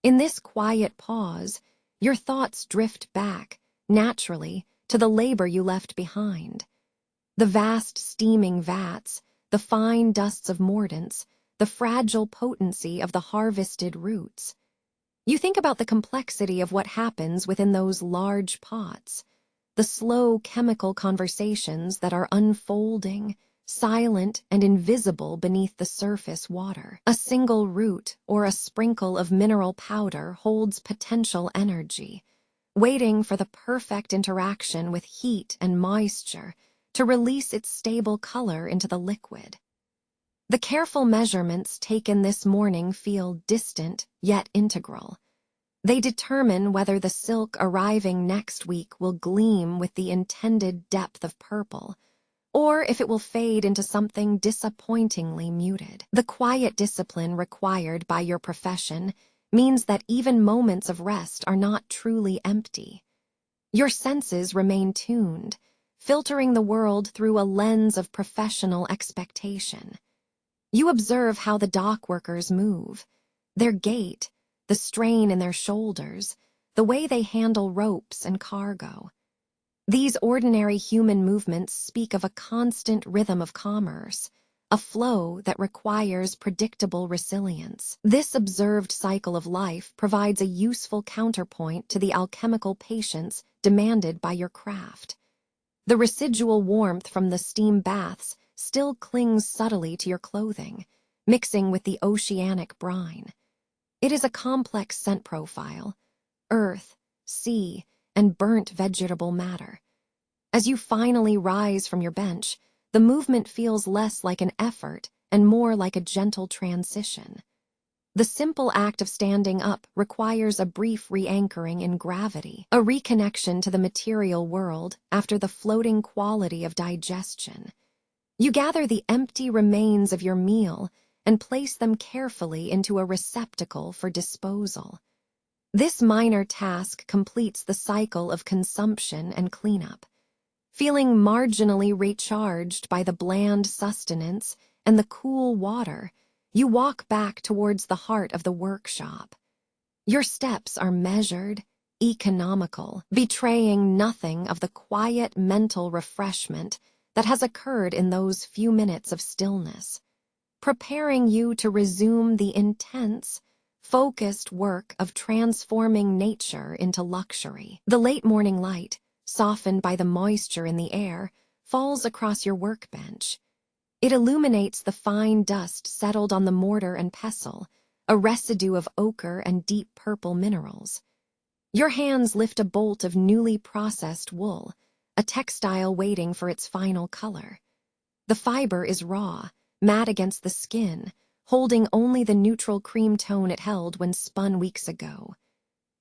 In this quiet pause, your thoughts drift back, naturally, to the labor you left behind. The vast steaming vats, the fine dusts of mordants, the fragile potency of the harvested roots. You think about the complexity of what happens within those large pots, the slow chemical conversations that are unfolding, silent and invisible beneath the surface water. A single root or a sprinkle of mineral powder holds potential energy, waiting for the perfect interaction with heat and moisture to release its stable color into the liquid. The careful measurements taken this morning feel distant yet integral. They determine whether the silk arriving next week will gleam with the intended depth of purple, or if it will fade into something disappointingly muted. The quiet discipline required by your profession means that even moments of rest are not truly empty. Your senses remain tuned, filtering the world through a lens of professional expectation. You observe how the dock workers move, their gait, the strain in their shoulders, the way they handle ropes and cargo. These ordinary human movements speak of a constant rhythm of commerce, a flow that requires predictable resilience. This observed cycle of life provides a useful counterpoint to the alchemical patience demanded by your craft. The residual warmth from the steam baths still clings subtly to your clothing, mixing with the oceanic brine. It is a complex scent profile: earth, sea, and burnt vegetable matter. As you finally rise from your bench, the movement feels less like an effort and more like a gentle transition. The simple act of standing up requires a brief re-anchoring in gravity, a reconnection to the material world after the floating quality of digestion. You gather the empty remains of your meal and place them carefully into a receptacle for disposal. This minor task completes the cycle of consumption and cleanup. Feeling marginally recharged by the bland sustenance and the cool water, you walk back towards the heart of the workshop. Your steps are measured, economical, betraying nothing of the quiet mental refreshment that has occurred in those few minutes of stillness, preparing you to resume the intense, focused work of transforming nature into luxury. The late morning light, softened by the moisture in the air, falls across your workbench. It illuminates the fine dust settled on the mortar and pestle, a residue of ochre and deep purple minerals. Your hands lift a bolt of newly processed wool, a textile waiting for its final color. The fiber is raw, matte against the skin, holding only the neutral cream tone it held when spun weeks ago.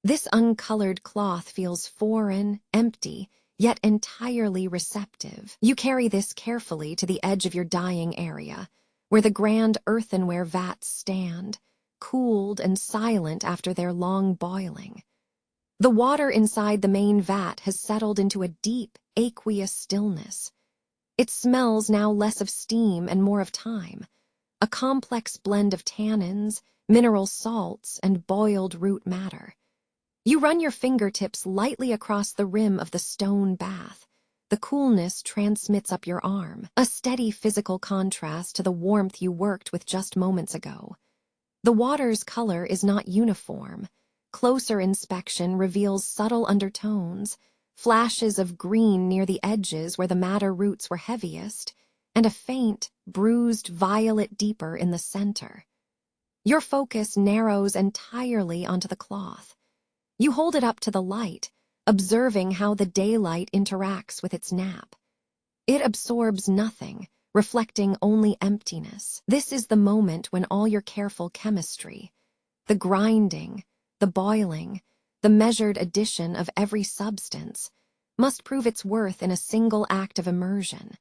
This uncolored cloth feels foreign, empty, yet entirely receptive. You carry this carefully to the edge of your dyeing area, where the grand earthenware vats stand, cooled and silent after their long boiling. The water inside the main vat has settled into a deep, aqueous stillness. It smells now less of steam and more of time, a complex blend of tannins, mineral salts, and boiled root matter. You run your fingertips lightly across the rim of the stone bath. The coolness transmits up your arm, a steady physical contrast to the warmth you worked with just moments ago. The water's color is not uniform. Closer inspection reveals subtle undertones, flashes of green near the edges where the madder roots were heaviest, and a faint, bruised violet deeper in the center. Your focus narrows entirely onto the cloth. You hold it up to the light, observing how the daylight interacts with its nap. It absorbs nothing, reflecting only emptiness. This is the moment when all your careful chemistry, the grinding, the boiling, the measured addition of every substance, must prove its worth in a single act of immersion.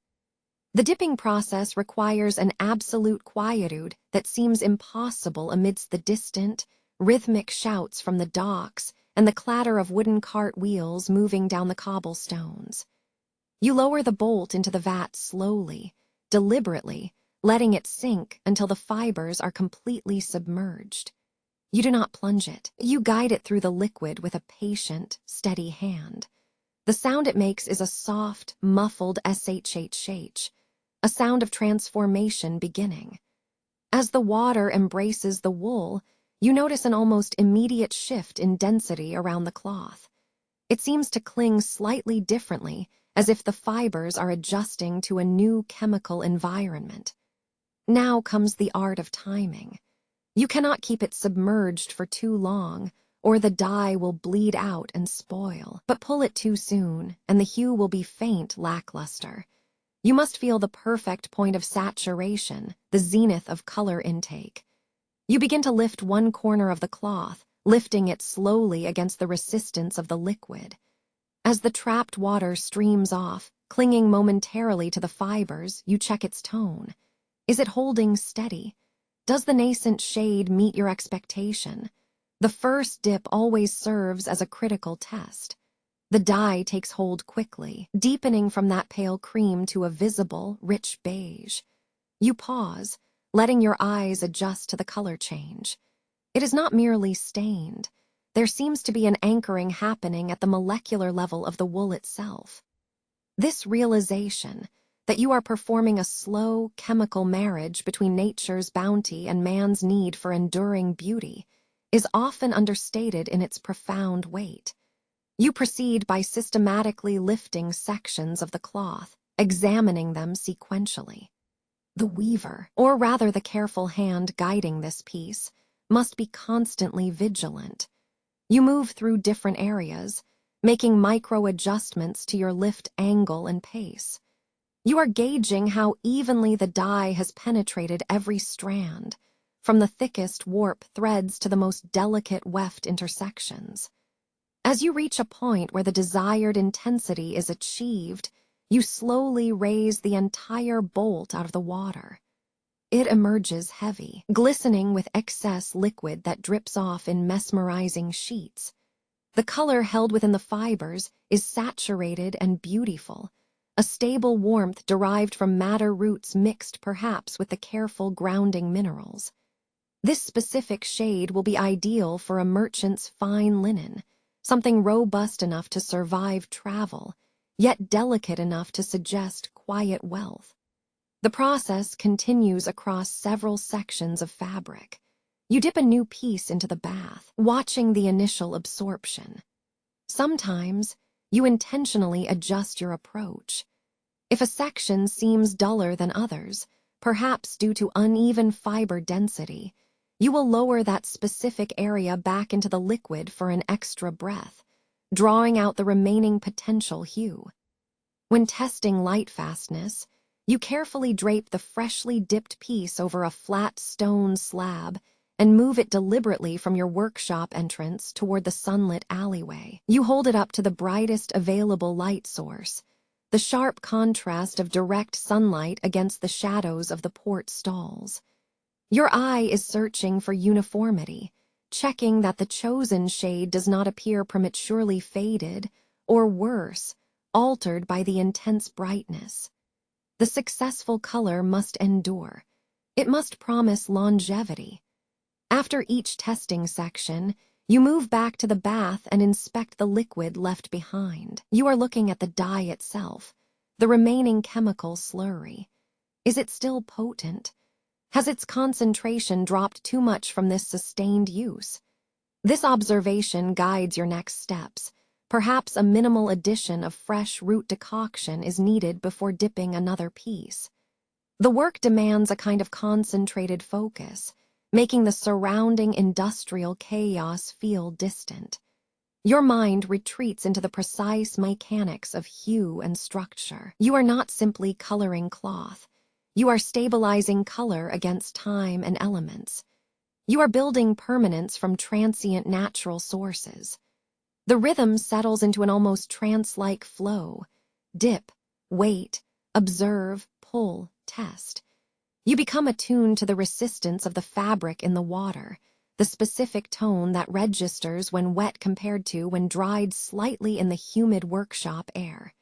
The dipping process requires an absolute quietude that seems impossible amidst the distant, rhythmic shouts from the docks and the clatter of wooden cart wheels moving down the cobblestones. You lower the bolt into the vat slowly, deliberately, letting it sink until the fibers are completely submerged. You do not plunge it. You guide it through the liquid with a patient, steady hand. The sound it makes is a soft, muffled shhh, a sound of transformation beginning. As the water embraces the wool, you notice an almost immediate shift in density around the cloth. It seems to cling slightly differently, as if the fibers are adjusting to a new chemical environment. Now comes the art of timing. You cannot keep it submerged for too long, or the dye will bleed out and spoil. But pull it too soon, and the hue will be faint, lackluster. You must feel the perfect point of saturation, the zenith of color intake. You begin to lift one corner of the cloth, lifting it slowly against the resistance of the liquid. As the trapped water streams off, clinging momentarily to the fibers, you check its tone. Is it holding steady? Does the nascent shade meet your expectation? The first dip always serves as a critical test. The dye takes hold quickly, deepening from that pale cream to a visible, rich beige. You pause, letting your eyes adjust to the color change. It is not merely stained. There seems to be an anchoring happening at the molecular level of the wool itself. This realization that you are performing a slow, chemical marriage between nature's bounty and man's need for enduring beauty is often understated in its profound weight. You proceed by systematically lifting sections of the cloth, examining them sequentially. The weaver, or rather the careful hand guiding this piece, must be constantly vigilant. You move through different areas, making micro-adjustments to your lift angle and pace. You are gauging how evenly the dye has penetrated every strand, from the thickest warp threads to the most delicate weft intersections. As you reach a point where the desired intensity is achieved, you slowly raise the entire bolt out of the water. It emerges heavy, glistening with excess liquid that drips off in mesmerizing sheets. The color held within the fibers is saturated and beautiful, a stable warmth derived from madder roots mixed perhaps with the careful grounding minerals. This specific shade will be ideal for a merchant's fine linen, something robust enough to survive travel, yet delicate enough to suggest quiet wealth. The process continues across several sections of fabric. You dip a new piece into the bath, watching the initial absorption. Sometimes, you intentionally adjust your approach. If a section seems duller than others, perhaps due to uneven fiber density, you will lower that specific area back into the liquid for an extra breath, drawing out the remaining potential hue. When testing light fastness, You carefully drape the freshly dipped piece over a flat stone slab and move it deliberately from your workshop entrance toward the sunlit alleyway. You hold it up to the brightest available light source, the sharp contrast of direct sunlight against the shadows of the port stalls. Your eye is searching for uniformity, checking that the chosen shade does not appear prematurely faded, or worse, altered by the intense brightness. The successful color must endure. It must promise longevity. After each testing section, you move back to the bath and inspect the liquid left behind. You are looking at the dye itself, the remaining chemical slurry. Is it still potent? Has its concentration dropped too much from this sustained use? This observation guides your next steps. Perhaps a minimal addition of fresh root decoction is needed before dipping another piece. The work demands a kind of concentrated focus, making the surrounding industrial chaos feel distant. Your mind retreats into the precise mechanics of hue and structure. You are not simply coloring cloth. You are stabilizing color against time and elements. You are building permanence from transient natural sources. The rhythm settles into an almost trance-like flow. Dip, wait, observe, pull, test. You become attuned to the resistance of the fabric in the water, the specific tone that registers when wet compared to when dried slightly in the humid workshop air.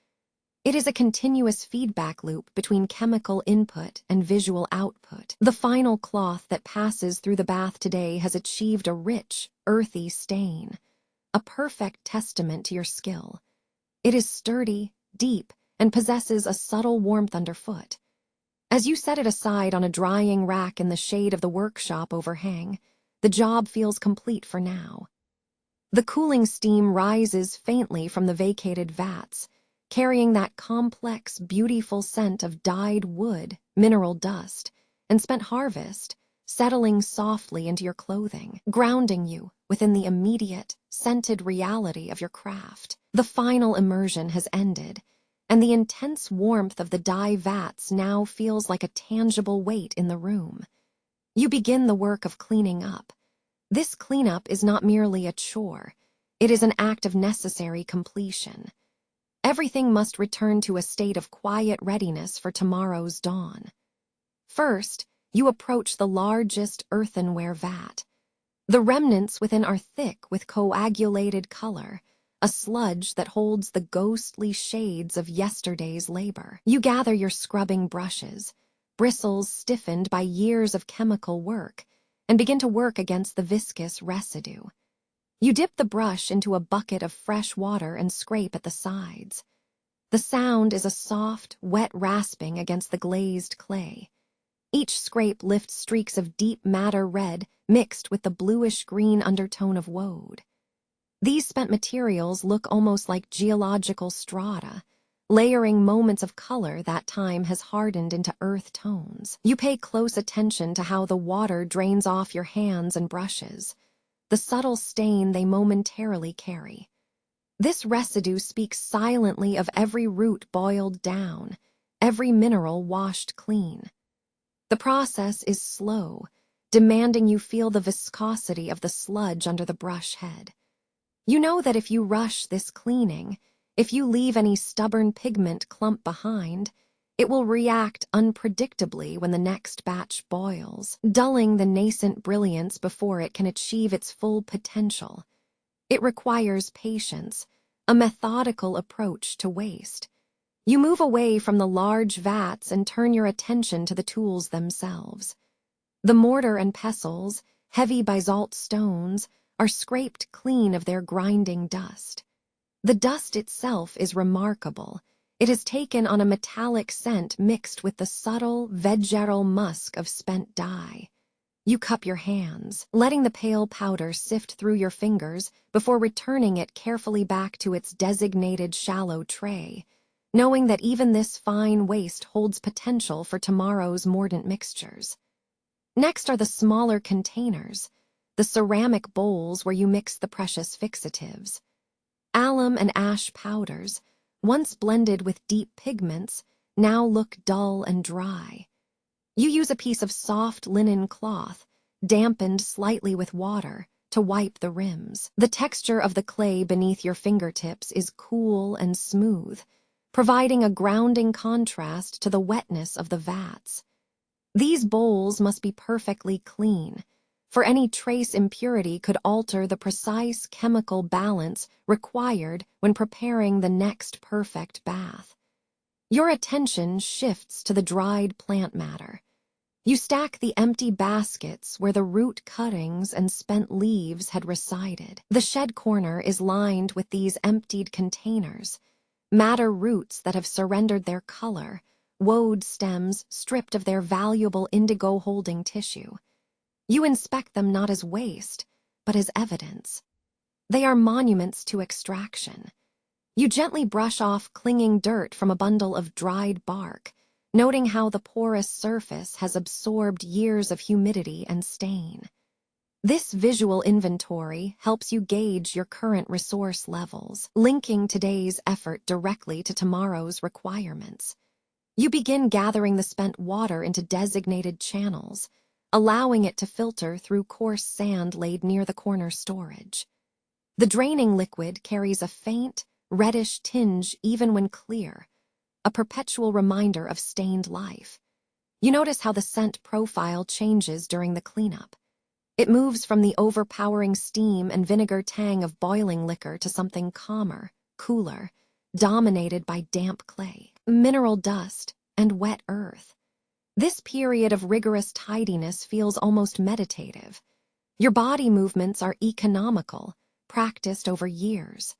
It is a continuous feedback loop between chemical input and visual output. The final cloth that passes through the bath today has achieved a rich, earthy stain, a perfect testament to your skill. It is sturdy, deep, and possesses a subtle warmth underfoot. As you set it aside on a drying rack in the shade of the workshop overhang, the job feels complete for now. The cooling steam rises faintly from the vacated vats, carrying that complex, beautiful scent of dyed wood, mineral dust, and spent harvest, settling softly into your clothing, grounding you within the immediate, scented reality of your craft. The final immersion has ended, and the intense warmth of the dye vats now feels like a tangible weight in the room. You begin the work of cleaning up. This cleanup is not merely a chore. It is an act of necessary completion. Everything must return to a state of quiet readiness for tomorrow's dawn. First, you approach the largest earthenware vat. The remnants within are thick with coagulated color, a sludge that holds the ghostly shades of yesterday's labor. You gather your scrubbing brushes, bristles stiffened by years of chemical work, and begin to work against the viscous residue. You dip the brush into a bucket of fresh water and scrape at the sides. The sound is a soft, wet rasping against the glazed clay. Each scrape lifts streaks of deep madder red mixed with the bluish-green undertone of woad. These spent materials look almost like geological strata, layering moments of color that time has hardened into earth tones. You pay close attention to how the water drains off your hands and brushes, the subtle stain they momentarily carry. This residue speaks silently of every root boiled down, every mineral washed clean. The process is slow, demanding you feel the viscosity of the sludge under the brush head. You know that if you rush this cleaning, if you leave any stubborn pigment clump behind, it will react unpredictably when the next batch boils, dulling the nascent brilliance before it can achieve its full potential. It requires patience, a methodical approach to waste. You move away from the large vats and turn your attention to the tools themselves. The mortar and pestles, heavy basalt stones, are scraped clean of their grinding dust. The dust itself is remarkable. It has taken on a metallic scent mixed with the subtle, vegetal musk of spent dye. You cup your hands, letting the pale powder sift through your fingers before returning it carefully back to its designated shallow tray, knowing that even this fine waste holds potential for tomorrow's mordant mixtures. Next are the smaller containers, the ceramic bowls where you mix the precious fixatives. Alum and ash powders, once blended with deep pigments, now look dull and dry. You use a piece of soft linen cloth, dampened slightly with water, to wipe the rims. The texture of the clay beneath your fingertips is cool and smooth, providing a grounding contrast to the wetness of the vats. These bowls must be perfectly clean, for any trace impurity could alter the precise chemical balance required when preparing the next perfect bath. Your attention shifts to the dried plant matter. You stack the empty baskets where the root cuttings and spent leaves had resided. The shed corner is lined with these emptied containers, madder roots that have surrendered their color, woad stems stripped of their valuable indigo-holding tissue. You inspect them not as waste, but as evidence. They are monuments to extraction. You gently brush off clinging dirt from a bundle of dried bark, noting how the porous surface has absorbed years of humidity and stain. This visual inventory helps you gauge your current resource levels, linking today's effort directly to tomorrow's requirements. You begin gathering the spent water into designated channels, allowing it to filter through coarse sand laid near the corner storage. The draining liquid carries a faint, reddish tinge even when clear, a perpetual reminder of stained life. You notice how the scent profile changes during the cleanup. It moves from the overpowering steam and vinegar tang of boiling liquor to something calmer, cooler, dominated by damp clay, mineral dust, and wet earth. This period of rigorous tidiness feels almost meditative. Your body movements are economical, practiced over years.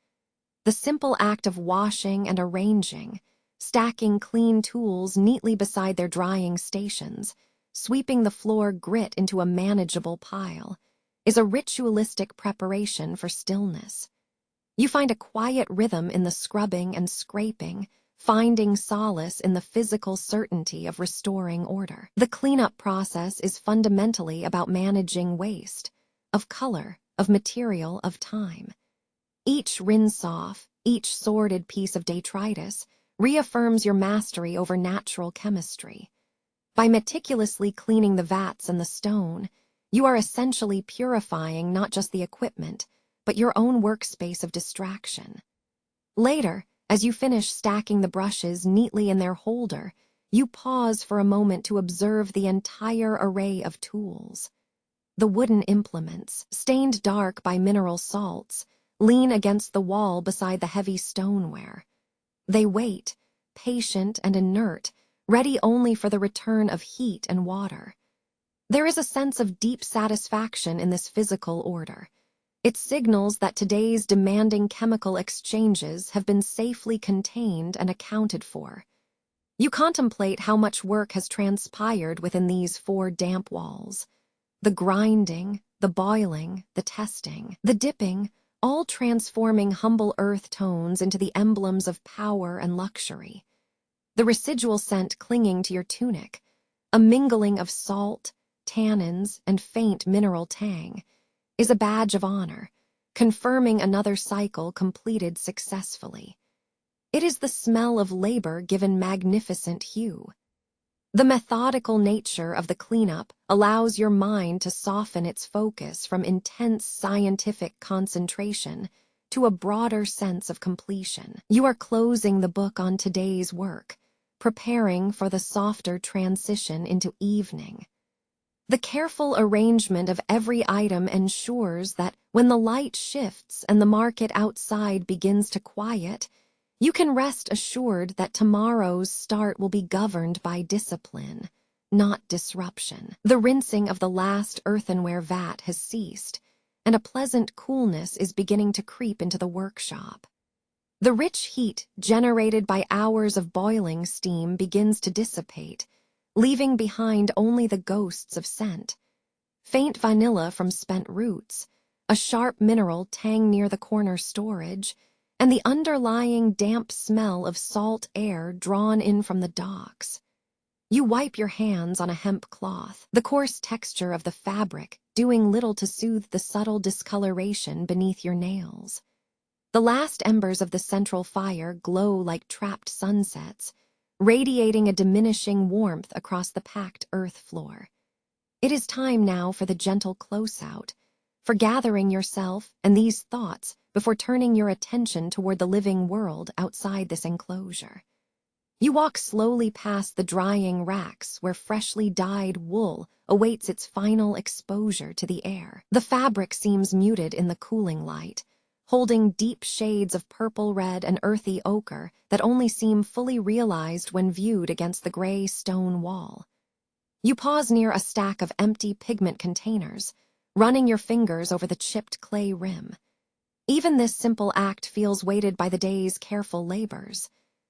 The simple act of washing and arranging, stacking clean tools neatly beside their drying stations, sweeping the floor grit into a manageable pile, is a ritualistic preparation for stillness. You find a quiet rhythm in the scrubbing and scraping, finding solace in the physical certainty of restoring order. The cleanup process is fundamentally about managing waste, of color, of material, of time. Each rinse-off, each sorted piece of detritus, reaffirms your mastery over natural chemistry. By meticulously cleaning the vats and the stone, you are essentially purifying not just the equipment, but your own workspace of distraction. Later, as you finish stacking the brushes neatly in their holder, you pause for a moment to observe the entire array of tools. The wooden implements, stained dark by mineral salts, lean against the wall beside the heavy stoneware. They wait, patient and inert, ready only for the return of heat and water. There is a sense of deep satisfaction in this physical order. It signals that today's demanding chemical exchanges have been safely contained and accounted for. You contemplate how much work has transpired within these 4 damp walls. The grinding, the boiling, the testing, the dipping, all transforming humble earth tones into the emblems of power and luxury. The residual scent clinging to your tunic, a mingling of salt, tannins, and faint mineral tang, is a badge of honor, confirming another cycle completed successfully. It is the smell of labor given magnificent hue. The methodical nature of the cleanup allows your mind to soften its focus from intense scientific concentration to a broader sense of completion. You are closing the book on today's work, preparing for the softer transition into evening. The careful arrangement of every item ensures that when the light shifts and the market outside begins to quiet, you can rest assured that tomorrow's start will be governed by discipline, not disruption. The rinsing of the last earthenware vat has ceased, and a pleasant coolness is beginning to creep into the workshop. The rich heat generated by hours of boiling steam begins to dissipate, leaving behind only the ghosts of scent. Faint vanilla from spent roots, a sharp mineral tang near the corner storage, and the underlying damp smell of salt air drawn in from the docks. You wipe your hands on a hemp cloth, the coarse texture of the fabric doing little to soothe the subtle discoloration beneath your nails. The last embers of the central fire glow like trapped sunsets, radiating a diminishing warmth across the packed earth floor. It is time now for the gentle close-out, for gathering yourself and these thoughts before turning your attention toward the living world outside this enclosure. You walk slowly past the drying racks where freshly dyed wool awaits its final exposure to the air. The fabric seems muted in the cooling light, holding deep shades of purple, red, and earthy ochre that only seem fully realized when viewed against the gray stone wall. You pause near a stack of empty pigment containers, running your fingers over the chipped clay rim. Even this simple act feels weighted by the day's careful labors,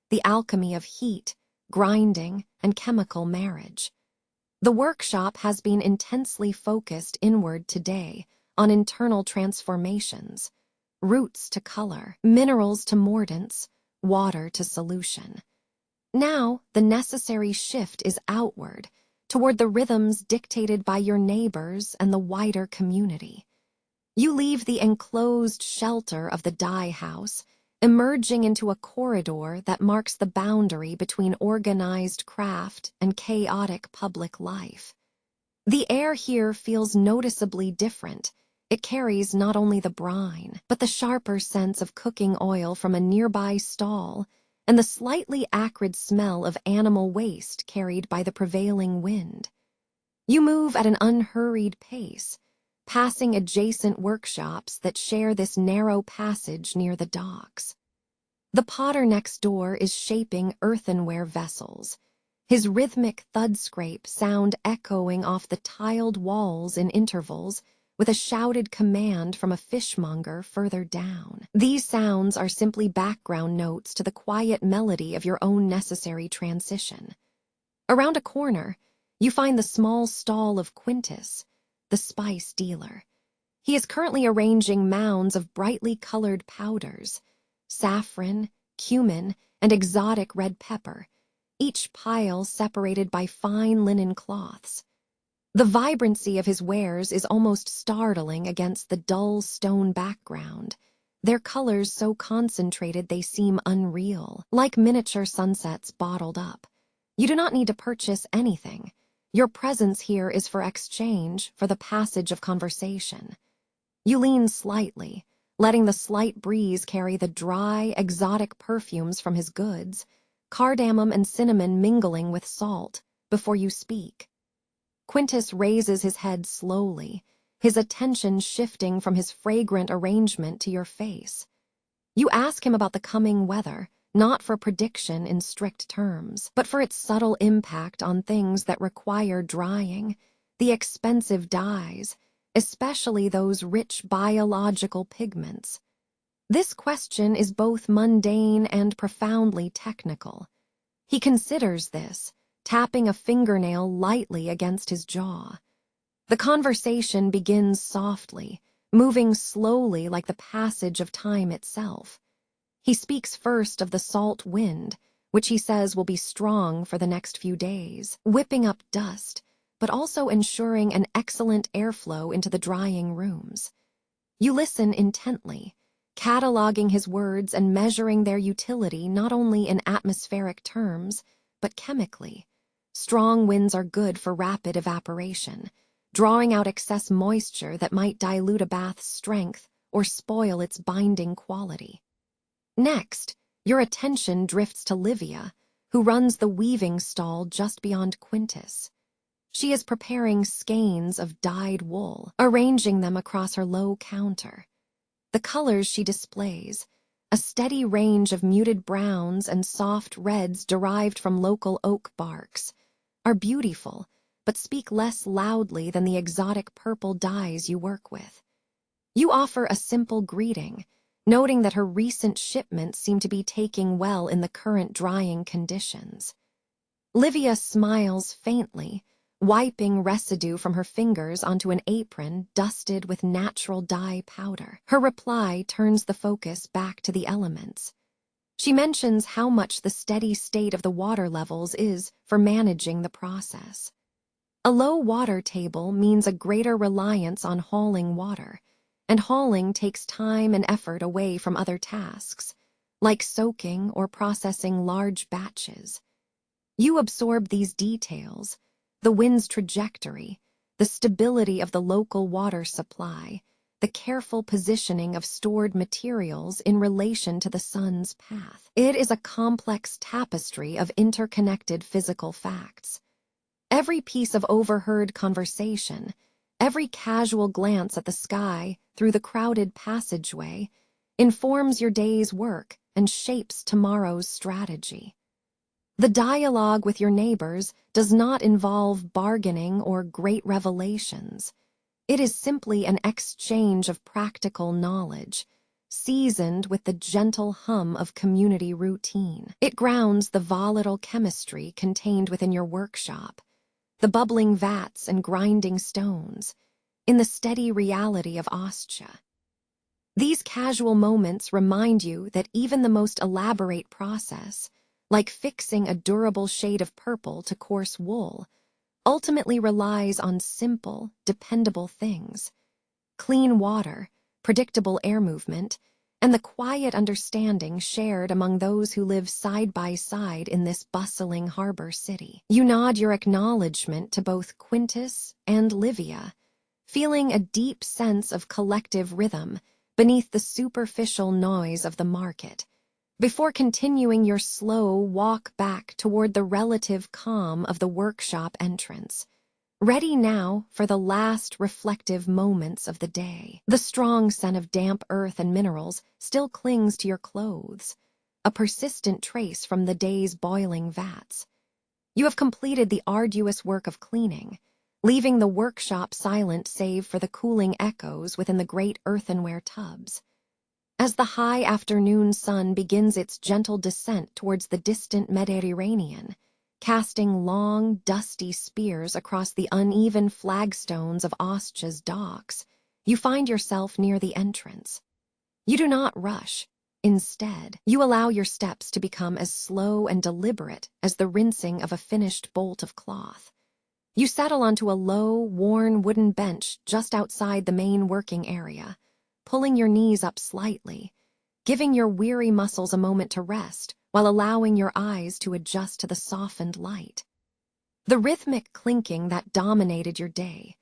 the alchemy of heat, grinding, and chemical marriage. The workshop has been intensely focused inward today on internal transformations, roots to color, minerals to mordants, water to solution. Now, the necessary shift is outward, toward the rhythms dictated by your neighbors and the wider community. You leave the enclosed shelter of the dye house, emerging into a corridor that marks the boundary between organized craft and chaotic public life. The air here feels noticeably different. It carries not only the brine, but the sharper sense of cooking oil from a nearby stall and the slightly acrid smell of animal waste carried by the prevailing wind. You move at an unhurried pace, passing adjacent workshops that share this narrow passage near the docks. The potter next door is shaping earthenware vessels, his rhythmic thud scrape sound echoing off the tiled walls in intervals with a shouted command from a fishmonger further down. These sounds are simply background notes to the quiet melody of your own necessary transition. Around a corner, you find the small stall of Quintus, the spice dealer. He is currently arranging mounds of brightly colored powders, saffron, cumin, and exotic red pepper, each pile separated by fine linen cloths. The vibrancy of his wares is almost startling against the dull stone background, their colors so concentrated they seem unreal, like miniature sunsets bottled up. You do not need to purchase anything. Your presence here is for exchange, for the passage of conversation. You lean slightly, letting the slight breeze carry the dry, exotic perfumes from his goods, cardamom and cinnamon mingling with salt, before you speak. Quintus raises his head slowly, his attention shifting from his fragrant arrangement to your face. You ask him about the coming weather, not for prediction in strict terms, but for its subtle impact on things that require drying, the expensive dyes, especially those rich biological pigments. This question is both mundane and profoundly technical. He considers this, tapping a fingernail lightly against his jaw. The conversation begins softly, moving slowly like the passage of time itself. He speaks first of the salt wind, which he says will be strong for the next few days, whipping up dust, but also ensuring an excellent airflow into the drying rooms. You listen intently, cataloging his words and measuring their utility not only in atmospheric terms, but chemically. Strong winds are good for rapid evaporation, drawing out excess moisture that might dilute a bath's strength or spoil its binding quality. Next, your attention drifts to Livia, who runs the weaving stall just beyond Quintus. She is preparing skeins of dyed wool, arranging them across her low counter. The colors she displays, a steady range of muted browns and soft reds derived from local oak barks, are beautiful, but speak less loudly than the exotic purple dyes you work with. You offer a simple greeting, noting that her recent shipments seem to be taking well in the current drying conditions. Livia smiles faintly, wiping residue from her fingers onto an apron dusted with natural dye powder. Her reply turns the focus back to the elements. She mentions how much the steady state of the water levels is for managing the process. A low water table means a greater reliance on hauling water, and hauling takes time and effort away from other tasks, like soaking or processing large batches. You absorb these details, the wind's trajectory, the stability of the local water supply, the careful positioning of stored materials in relation to the sun's path. It is a complex tapestry of interconnected physical facts. Every piece of overheard conversation, every casual glance at the sky through the crowded passageway, informs your day's work and shapes tomorrow's strategy. The dialogue with your neighbors does not involve bargaining or great revelations. It is simply an exchange of practical knowledge, seasoned with the gentle hum of community routine. It grounds the volatile chemistry contained within your workshop, the bubbling vats and grinding stones, in the steady reality of Ostia. These casual moments remind you that even the most elaborate process, like fixing a durable shade of purple to coarse wool, ultimately relies on simple, dependable things: clean water, predictable air movement, and the quiet understanding shared among those who live side by side in this bustling harbor city. You nod your acknowledgement to both Quintus and Livia, feeling a deep sense of collective rhythm beneath the superficial noise of the market, before continuing your slow walk back toward the relative calm of the workshop entrance, ready now for the last reflective moments of the day. The strong scent of damp earth and minerals still clings to your clothes, a persistent trace from the day's boiling vats. You have completed the arduous work of cleaning, leaving the workshop silent save for the cooling echoes within the great earthenware tubs. As the high afternoon sun begins its gentle descent towards the distant Mediterranean, casting long, dusty spears across the uneven flagstones of Ostia's docks, you find yourself near the entrance. You do not rush. Instead, you allow your steps to become as slow and deliberate as the rinsing of a finished bolt of cloth. You settle onto a low, worn wooden bench just outside the main working area, pulling your knees up slightly, giving your weary muscles a moment to rest while allowing your eyes to adjust to the softened light. The rhythmic clinking that dominated your day,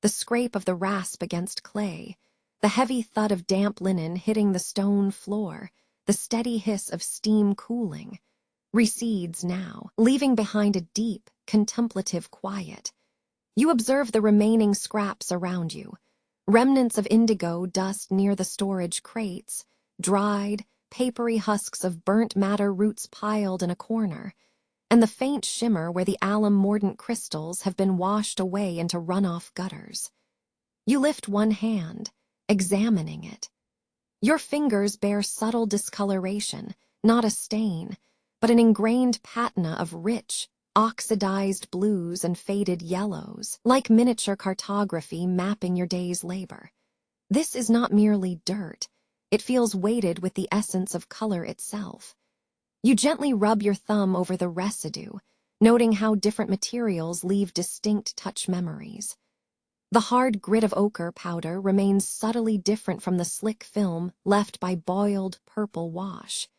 the scrape of the rasp against clay, the heavy thud of damp linen hitting the stone floor, the steady hiss of steam cooling, recedes now, leaving behind a deep, contemplative quiet. You observe the remaining scraps around you, remnants of indigo dust near the storage crates, dried, papery husks of burnt madder roots piled in a corner, and the faint shimmer where the alum mordant crystals have been washed away into runoff gutters. You lift one hand, examining it. Your fingers bear subtle discoloration, not a stain, but an ingrained patina of rich, oxidized blues and faded yellows, like miniature cartography mapping your day's labor. This is not merely dirt. It feels weighted with the essence of color itself. You gently rub your thumb over the residue, noting how different materials leave distinct touch memories. The hard grit of ochre powder remains subtly different from the slick film left by boiled purple wash.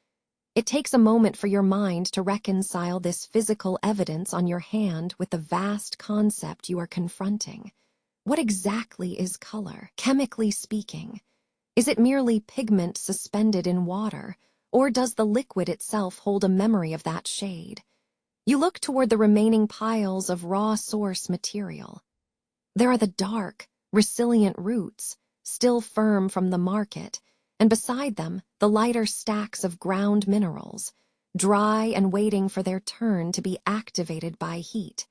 It takes a moment for your mind to reconcile this physical evidence on your hand with the vast concept you are confronting. What exactly is color, chemically speaking? Is it merely pigment suspended in water, or does the liquid itself hold a memory of that shade? You look toward the remaining piles of raw source material. There are the dark, resilient roots, still firm from the market, and beside them, the lighter stacks of ground minerals, dry and waiting for their turn to be activated by heat.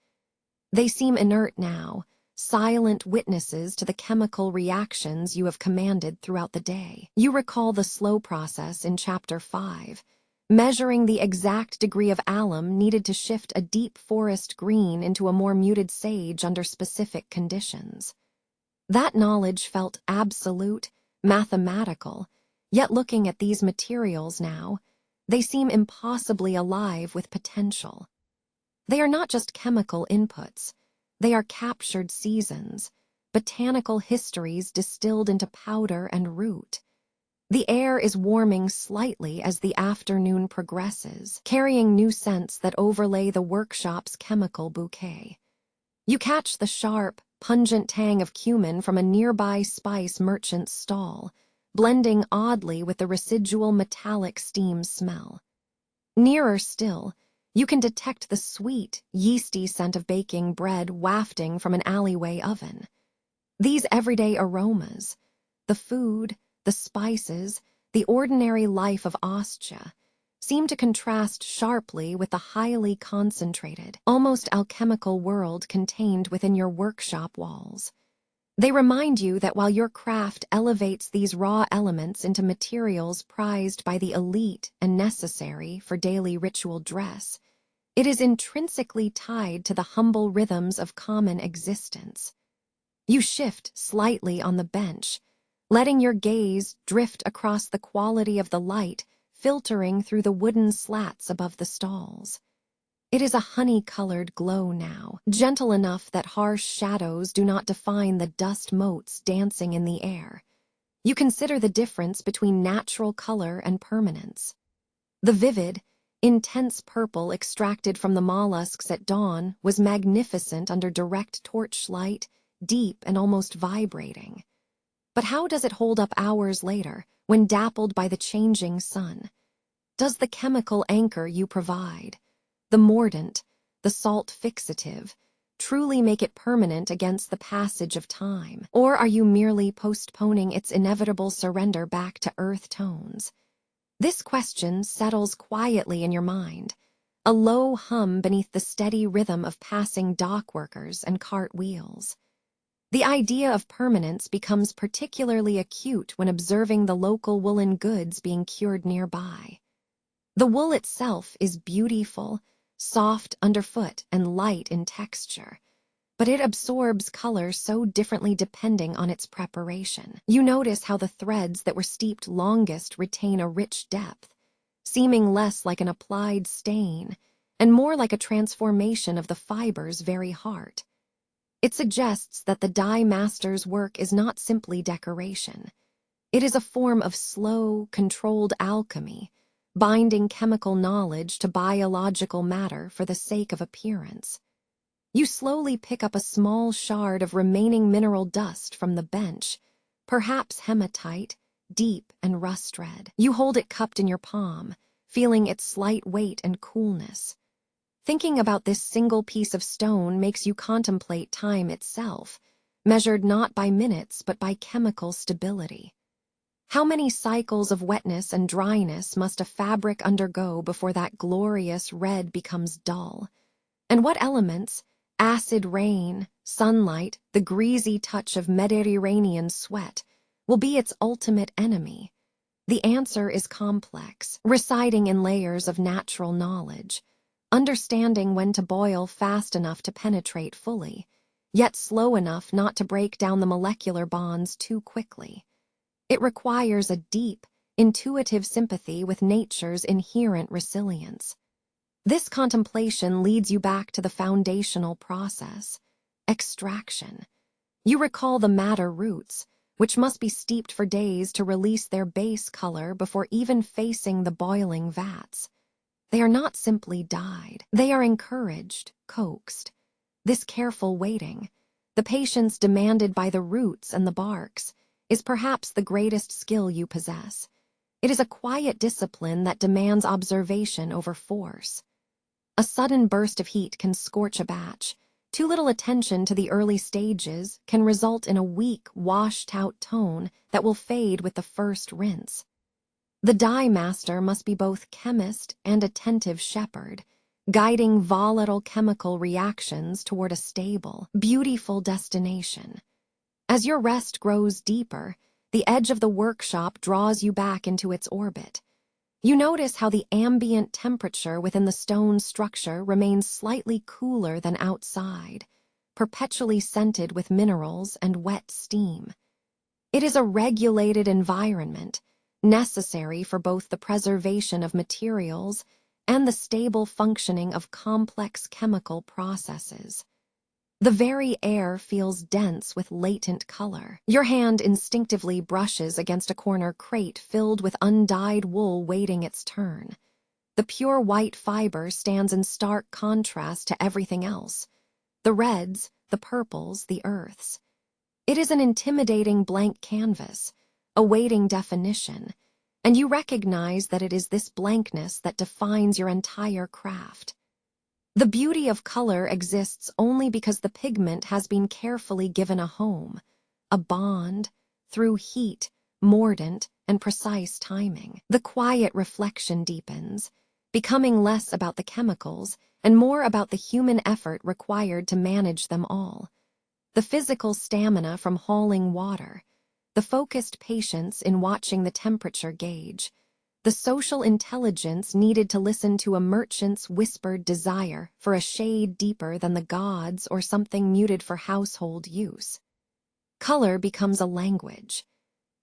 They seem inert now, silent witnesses to the chemical reactions you have commanded throughout the day. You recall the slow process in Chapter 5, measuring the exact degree of alum needed to shift a deep forest green into a more muted sage under specific conditions. That knowledge felt absolute, mathematical, yet looking at these materials now, they seem impossibly alive with potential. They are not just chemical inputs, they are captured seasons, botanical histories distilled into powder and root. The air is warming slightly as the afternoon progresses, carrying new scents that overlay the workshop's chemical bouquet. You catch the sharp, pungent tang of cumin from a nearby spice merchant's stall, blending oddly with the residual metallic steam smell. Nearer still, you can detect the sweet, yeasty scent of baking bread wafting from an alleyway oven. These everyday aromas, the food, the spices, the ordinary life of Ostia, seem to contrast sharply with the highly concentrated, almost alchemical world contained within your workshop walls. They remind you that while your craft elevates these raw elements into materials prized by the elite and necessary for daily ritual dress, it is intrinsically tied to the humble rhythms of common existence. You shift slightly on the bench, letting your gaze drift across the quality of the light filtering through the wooden slats above the stalls. It is a honey-colored glow now, gentle enough that harsh shadows do not define the dust motes dancing in the air. You consider the difference between natural color and permanence. The vivid, intense purple extracted from the mollusks at dawn was magnificent under direct torchlight, deep and almost vibrating. But how does it hold up hours later, when dappled by the changing sun? Does the chemical anchor you provide, the mordant, the salt fixative, truly make it permanent against the passage of time? Or are you merely postponing its inevitable surrender back to earth tones? This question settles quietly in your mind, a low hum beneath the steady rhythm of passing dock workers and cart wheels. The idea of permanence becomes particularly acute when observing the local woolen goods being cured nearby. The wool itself is beautiful, soft underfoot and light in texture, but it absorbs color so differently depending on its preparation. You notice how the threads that were steeped longest retain a rich depth, seeming less like an applied stain and more like a transformation of the fiber's very heart. It suggests that the dye master's work is not simply decoration. It is a form of slow, controlled alchemy, binding chemical knowledge to biological matter for the sake of appearance. You slowly pick up a small shard of remaining mineral dust from the bench, perhaps hematite, deep and rust-red. You hold it cupped in your palm, feeling its slight weight and coolness. Thinking about this single piece of stone makes you contemplate time itself, measured not by minutes but by chemical stability. How many cycles of wetness and dryness must a fabric undergo before that glorious red becomes dull? And what elements, acid rain, sunlight, the greasy touch of Mediterranean sweat, will be its ultimate enemy? The answer is complex, residing in layers of natural knowledge, understanding when to boil fast enough to penetrate fully, yet slow enough not to break down the molecular bonds too quickly. It requires a deep, intuitive sympathy with nature's inherent resilience. This contemplation leads you back to the foundational process, extraction. You recall the madder roots, which must be steeped for days to release their base color before even facing the boiling vats. They are not simply dyed. They are encouraged, coaxed. This careful waiting, the patience demanded by the roots and the barks, is perhaps the greatest skill you possess. It is a quiet discipline that demands observation over force. A sudden burst of heat can scorch a batch. Too little attention to the early stages can result in a weak, washed-out tone that will fade with the first rinse. The dye master must be both chemist and attentive shepherd, guiding volatile chemical reactions toward a stable, beautiful destination. As your rest grows deeper, the edge of the workshop draws you back into its orbit. You notice how the ambient temperature within the stone structure remains slightly cooler than outside, perpetually scented with minerals and wet steam. It is a regulated environment, necessary for both the preservation of materials and the stable functioning of complex chemical processes. The very air feels dense with latent color. Your hand instinctively brushes against a corner crate filled with undyed wool waiting its turn. The pure white fiber stands in stark contrast to everything else. The reds, the purples, the earths. It is an intimidating blank canvas, awaiting definition, and you recognize that it is this blankness that defines your entire craft. The beauty of color exists only because the pigment has been carefully given a home, a bond, through heat, mordant, and precise timing. The quiet reflection deepens, becoming less about the chemicals and more about the human effort required to manage them all. The physical stamina from hauling water, the focused patience in watching the temperature gauge, the social intelligence needed to listen to a merchant's whispered desire for a shade deeper than the gods or something muted for household use. Color becomes a language.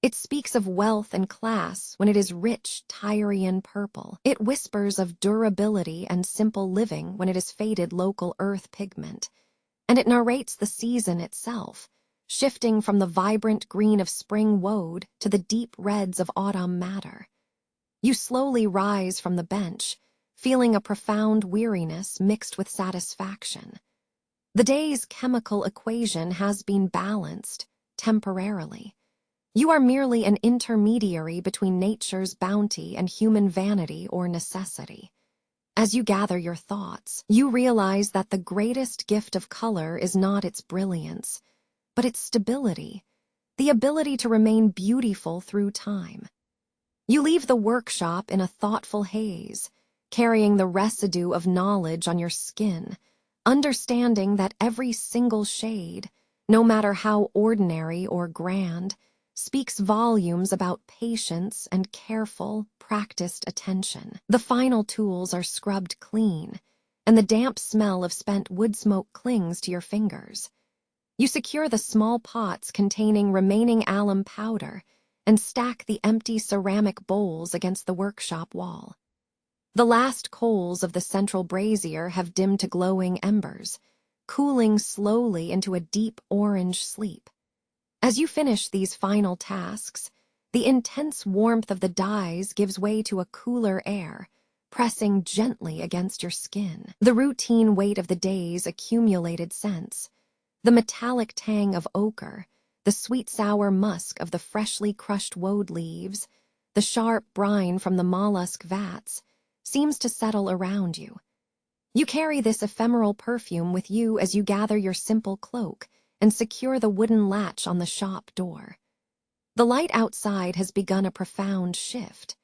It speaks of wealth and class when it is rich Tyrian purple. It whispers of durability and simple living when it is faded local earth pigment. And it narrates the season itself, shifting from the vibrant green of spring woad to the deep reds of autumn madder. You slowly rise from the bench, feeling a profound weariness mixed with satisfaction. The day's chemical equation has been balanced, temporarily. You are merely an intermediary between nature's bounty and human vanity or necessity. As you gather your thoughts, you realize that the greatest gift of color is not its brilliance, but its stability, the ability to remain beautiful through time. You leave the workshop in a thoughtful haze, carrying the residue of knowledge on your skin, understanding that every single shade, no matter how ordinary or grand, speaks volumes about patience and careful, practiced attention. The final tools are scrubbed clean, and the damp smell of spent wood smoke clings to your fingers. You secure the small pots containing remaining alum powder and stack the empty ceramic bowls against the workshop wall. The last coals of the central brazier have dimmed to glowing embers, cooling slowly into a deep orange sleep. As you finish these final tasks, the intense warmth of the dyes gives way to a cooler air, pressing gently against your skin. The routine weight of the day's accumulated scents, the metallic tang of ochre, the sweet-sour musk of the freshly crushed woad leaves, the sharp brine from the mollusk vats, seems to settle around you. You carry this ephemeral perfume with you as you gather your simple cloak and secure the wooden latch on the shop door. The light outside has begun a profound shift.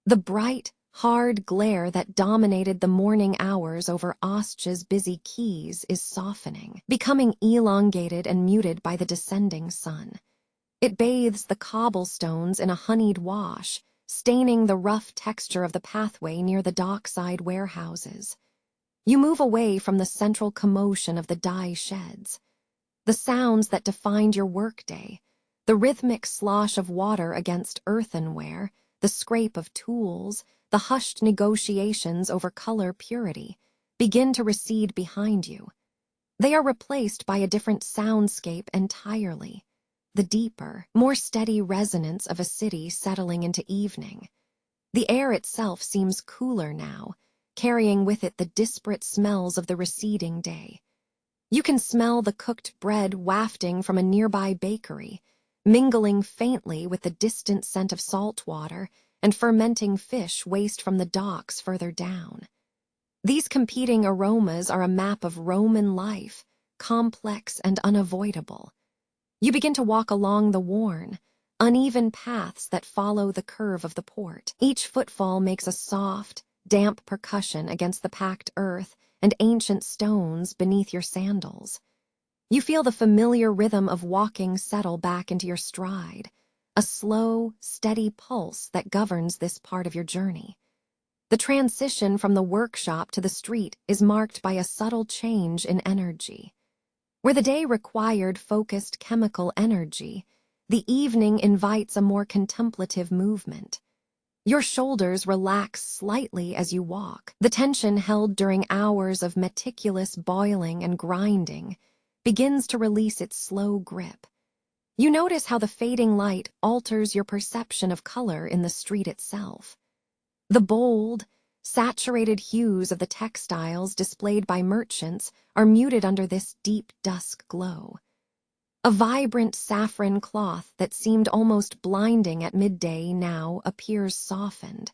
The bright, hard glare that dominated the morning hours over Ostia's busy quays is softening, becoming elongated and muted by the descending sun. It bathes the cobblestones in a honeyed wash, staining the rough texture of the pathway near the dockside warehouses. You move away from the central commotion of the dye sheds. The sounds that defined your workday, the rhythmic slosh of water against earthenware, the scrape of tools, the hushed negotiations over color purity, begin to recede behind you. They are replaced by a different soundscape entirely, the deeper, more steady resonance of a city settling into evening. The air itself seems cooler now, carrying with it the disparate smells of the receding day. You can smell the cooked bread wafting from a nearby bakery, mingling faintly with the distant scent of salt water and fermenting fish waste from the docks further down. These competing aromas are a map of Roman life, complex and unavoidable. You begin to walk along the worn, uneven paths that follow the curve of the port. Each footfall makes a soft, damp percussion against the packed earth and ancient stones beneath your sandals. You feel the familiar rhythm of walking settle back into your stride, a slow, steady pulse that governs this part of your journey. The transition from the workshop to the street is marked by a subtle change in energy. Where the day required focused chemical energy, the evening invites a more contemplative movement. Your shoulders relax slightly as you walk, the tension held during hours of meticulous boiling and grinding, begins to release its slow grip. You notice how the fading light alters your perception of color in the street itself. The bold, saturated hues of the textiles displayed by merchants are muted under this deep dusk glow. A vibrant saffron cloth that seemed almost blinding at midday now appears softened,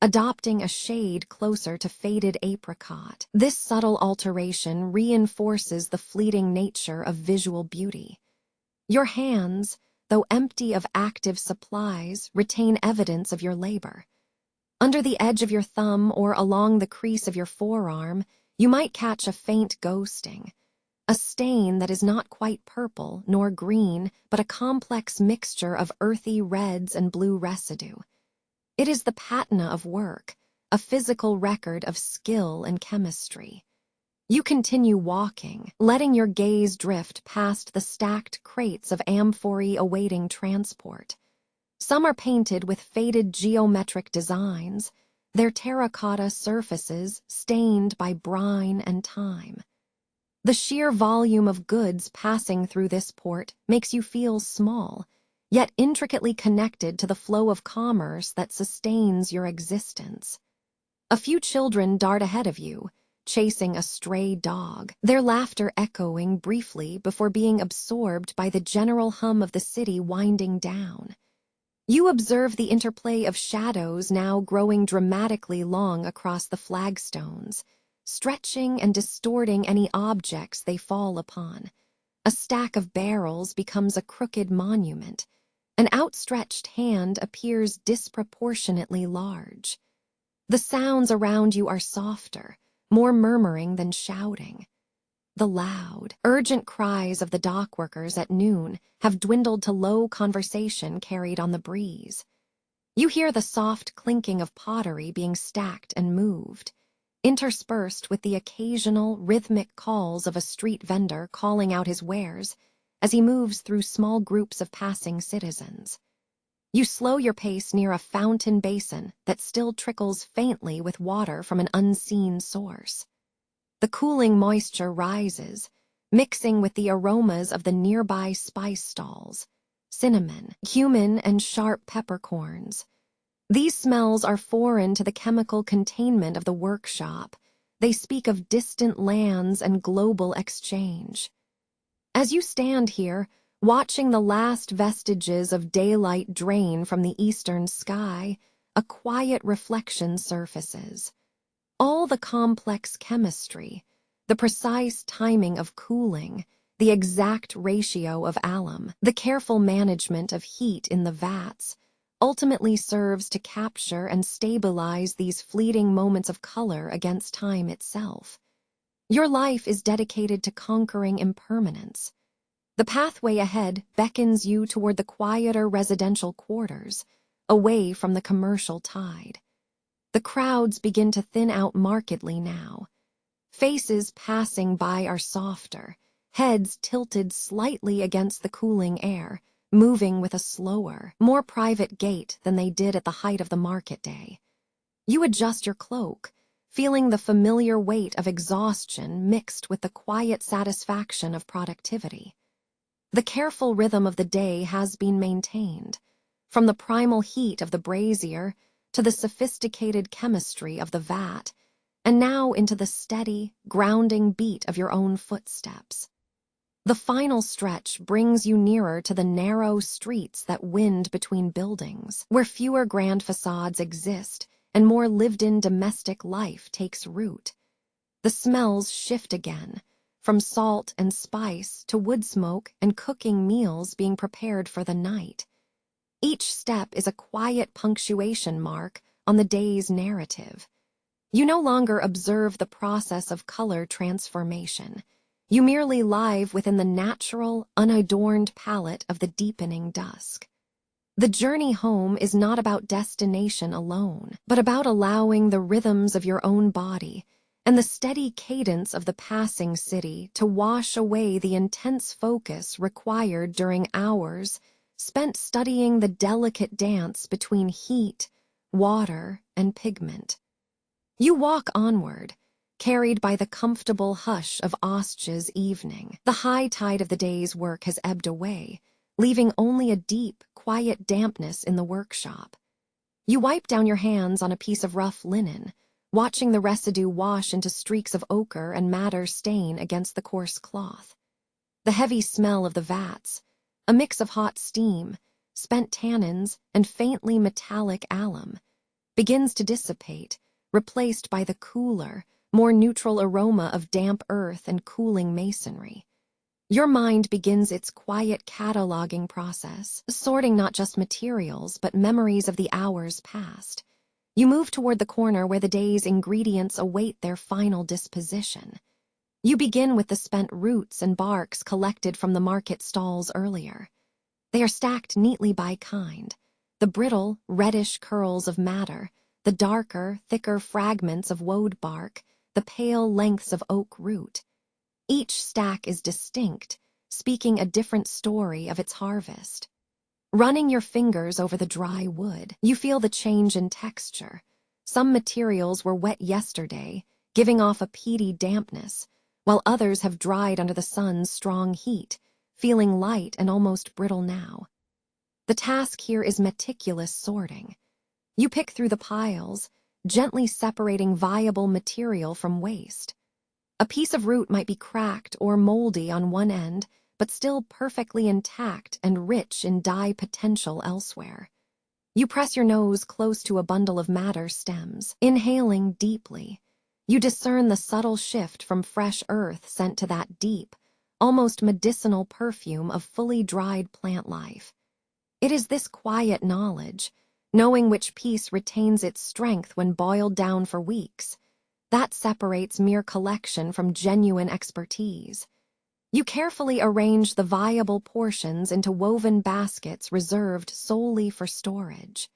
adopting a shade closer to faded apricot. This subtle alteration reinforces the fleeting nature of visual beauty. Your hands, though empty of active supplies, retain evidence of your labor. Under the edge of your thumb or along the crease of your forearm, you might catch a faint ghosting, a stain that is not quite purple nor green, but a complex mixture of earthy reds and blue residue. It is the patina of work, a physical record of skill and chemistry. You continue walking, letting your gaze drift past the stacked crates of amphorae awaiting transport. Some are painted with faded geometric designs, their terracotta surfaces stained by brine and time. The sheer volume of goods passing through this port makes you feel small, yet intricately connected to the flow of commerce that sustains your existence. A few children dart ahead of you, chasing a stray dog, their laughter echoing briefly before being absorbed by the general hum of the city winding down. You observe the interplay of shadows now growing dramatically long across the flagstones, stretching and distorting any objects they fall upon. A stack of barrels becomes a crooked monument. An outstretched hand appears disproportionately large. The sounds around you are softer, more murmuring than shouting. The loud, urgent cries of the dockworkers at noon have dwindled to low conversation carried on the breeze. You hear the soft clinking of pottery being stacked and moved, interspersed with the occasional rhythmic calls of a street vendor calling out his wares as he moves through small groups of passing citizens. You slow your pace near a fountain basin that still trickles faintly with water from an unseen source. The cooling moisture rises, mixing with the aromas of the nearby spice stalls, cinnamon, cumin, and sharp peppercorns. These smells are foreign to the chemical containment of the workshop. They speak of distant lands and global exchange. As you stand here, watching the last vestiges of daylight drain from the eastern sky, a quiet reflection surfaces. All the complex chemistry, the precise timing of cooling, the exact ratio of alum, the careful management of heat in the vats, ultimately serves to capture and stabilize these fleeting moments of color against time itself. Your life is dedicated to conquering impermanence. The pathway ahead beckons you toward the quieter residential quarters, away from the commercial tide. The crowds begin to thin out markedly now. Faces passing by are softer, heads tilted slightly against the cooling air, moving with a slower, more private gait than they did at the height of the market day. You adjust your cloak, feeling the familiar weight of exhaustion mixed with the quiet satisfaction of productivity. The careful rhythm of the day has been maintained, from the primal heat of the brazier to the sophisticated chemistry of the vat, and now into the steady, grounding beat of your own footsteps. The final stretch brings you nearer to the narrow streets that wind between buildings, where fewer grand facades exist and more lived-in domestic life takes root. The smells shift again, from salt and spice to wood smoke and cooking meals being prepared for the night. Each step is a quiet punctuation mark on the day's narrative. You no longer observe the process of color transformation. You merely live within the natural, unadorned palette of the deepening dusk. The journey home is not about destination alone, but about allowing the rhythms of your own body and the steady cadence of the passing city to wash away the intense focus required during hours spent studying the delicate dance between heat, water, and pigment. You walk onward, carried by the comfortable hush of Ostia's evening. The high tide of the day's work has ebbed away, leaving only a deep, quiet dampness in the workshop. You wipe down your hands on a piece of rough linen, watching the residue wash into streaks of ochre and madder stain against the coarse cloth. The heavy smell of the vats, a mix of hot steam, spent tannins, and faintly metallic alum, begins to dissipate, replaced by the cooler, more neutral aroma of damp earth and cooling masonry. Your mind begins its quiet cataloging process, sorting not just materials but memories of the hours past. You move toward the corner where the day's ingredients await their final disposition. You begin with the spent roots and barks collected from the market stalls earlier. They are stacked neatly by kind, the brittle, reddish curls of madder, the darker, thicker fragments of woad bark, the pale lengths of oak root. Each stack is distinct, speaking a different story of its harvest. Running your fingers over the dry wood, you feel the change in texture. Some materials were wet yesterday, giving off a peaty dampness, while others have dried under the sun's strong heat, feeling light and almost brittle now. The task here is meticulous sorting. You pick through the piles, gently separating viable material from waste. A piece of root might be cracked or moldy on one end, but still perfectly intact and rich in dye potential elsewhere. You press your nose close to a bundle of madder stems, inhaling deeply. You discern the subtle shift from fresh earth sent to that deep, almost medicinal perfume of fully dried plant life. It is this quiet knowledge, knowing which piece retains its strength when boiled down for weeks, that separates mere collection from genuine expertise. You carefully arrange the viable portions into woven baskets reserved solely for storage.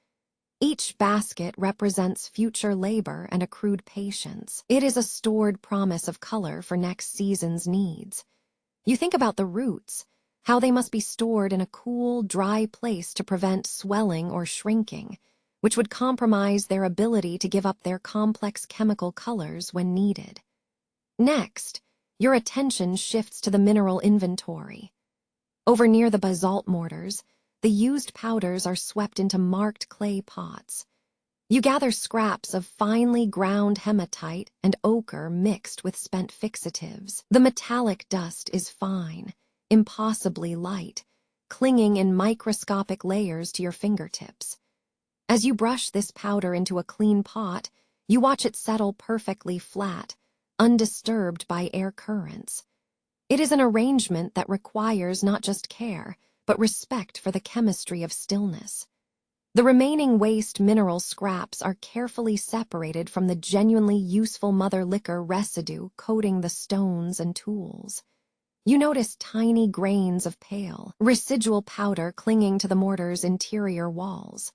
Each basket represents future labor and accrued patience. It is a stored promise of color for next season's needs. You think about the roots, how they must be stored in a cool, dry place to prevent swelling or shrinking, which would compromise their ability to give up their complex chemical colors when needed. Next, your attention shifts to the mineral inventory. Over near the basalt mortars, the used powders are swept into marked clay pots. You gather scraps of finely ground hematite and ochre mixed with spent fixatives. The metallic dust is fine, impossibly light, clinging in microscopic layers to your fingertips. As you brush this powder into a clean pot, you watch it settle perfectly flat, undisturbed by air currents. It is an arrangement that requires not just care, but respect for the chemistry of stillness. The remaining waste mineral scraps are carefully separated from the genuinely useful mother liquor residue coating the stones and tools. You notice tiny grains of pale, residual powder clinging to the mortar's interior walls.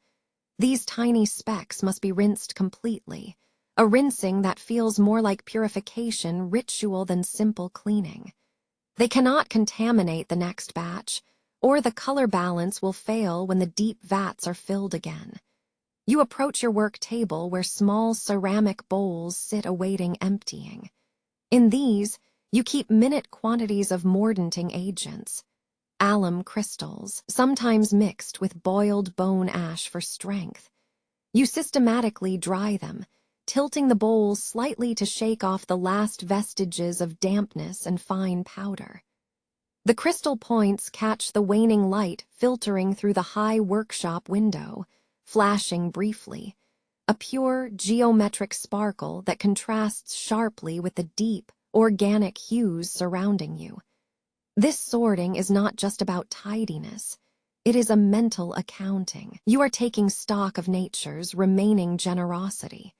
These tiny specks must be rinsed completely, a rinsing that feels more like purification ritual than simple cleaning. They cannot contaminate the next batch, or the color balance will fail when the deep vats are filled again. You approach your work table where small ceramic bowls sit awaiting emptying. In these, you keep minute quantities of mordanting agents, alum crystals, sometimes mixed with boiled bone ash for strength. You systematically dry them, tilting the bowls slightly to shake off the last vestiges of dampness and fine powder. The crystal points catch the waning light filtering through the high workshop window, flashing briefly, a pure geometric sparkle that contrasts sharply with the deep, organic hues surrounding you. This sorting is not just about tidiness. It is a mental accounting. You are taking stock of nature's remaining generosity.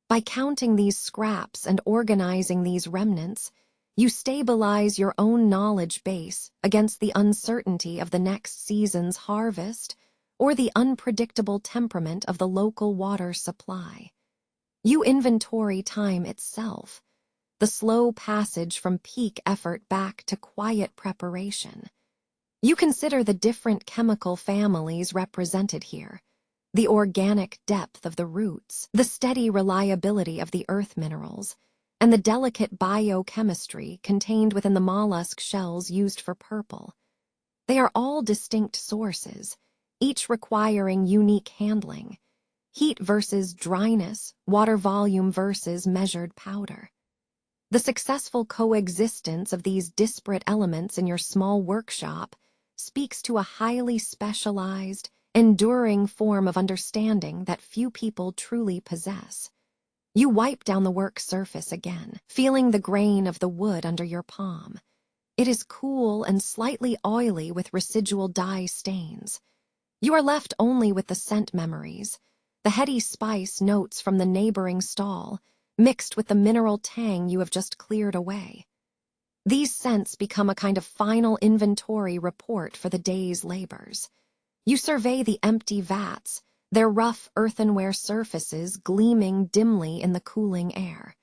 By counting these scraps and organizing these remnants, you stabilize your own knowledge base against the uncertainty of the next season's harvest or the unpredictable temperament of the local water supply. You inventory time itself, the slow passage from peak effort back to quiet preparation. You consider the different chemical families represented here, the organic depth of the roots, the steady reliability of the earth minerals, and the delicate biochemistry contained within the mollusk shells used for purple. They are all distinct sources, each requiring unique handling. Heat versus dryness, water volume versus measured powder. The successful coexistence of these disparate elements in your small workshop speaks to a highly specialized, enduring form of understanding that few people truly possess. You wipe down the work surface again, feeling the grain of the wood under your palm. It is cool and slightly oily with residual dye stains. You are left only with the scent memories, the heady spice notes from the neighboring stall, mixed with the mineral tang you have just cleared away. These scents become a kind of final inventory report for the day's labors. You survey the empty vats, their rough earthenware surfaces gleaming dimly in the cooling air.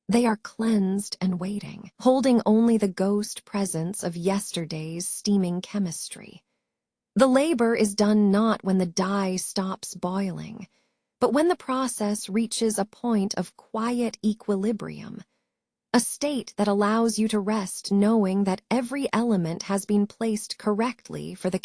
They are cleansed and waiting, holding only the ghost presence of yesterday's steaming chemistry. The labor is done not when the dye stops boiling, but when the process reaches a point of quiet equilibrium, a state that allows you to rest knowing that every element has been placed correctly for the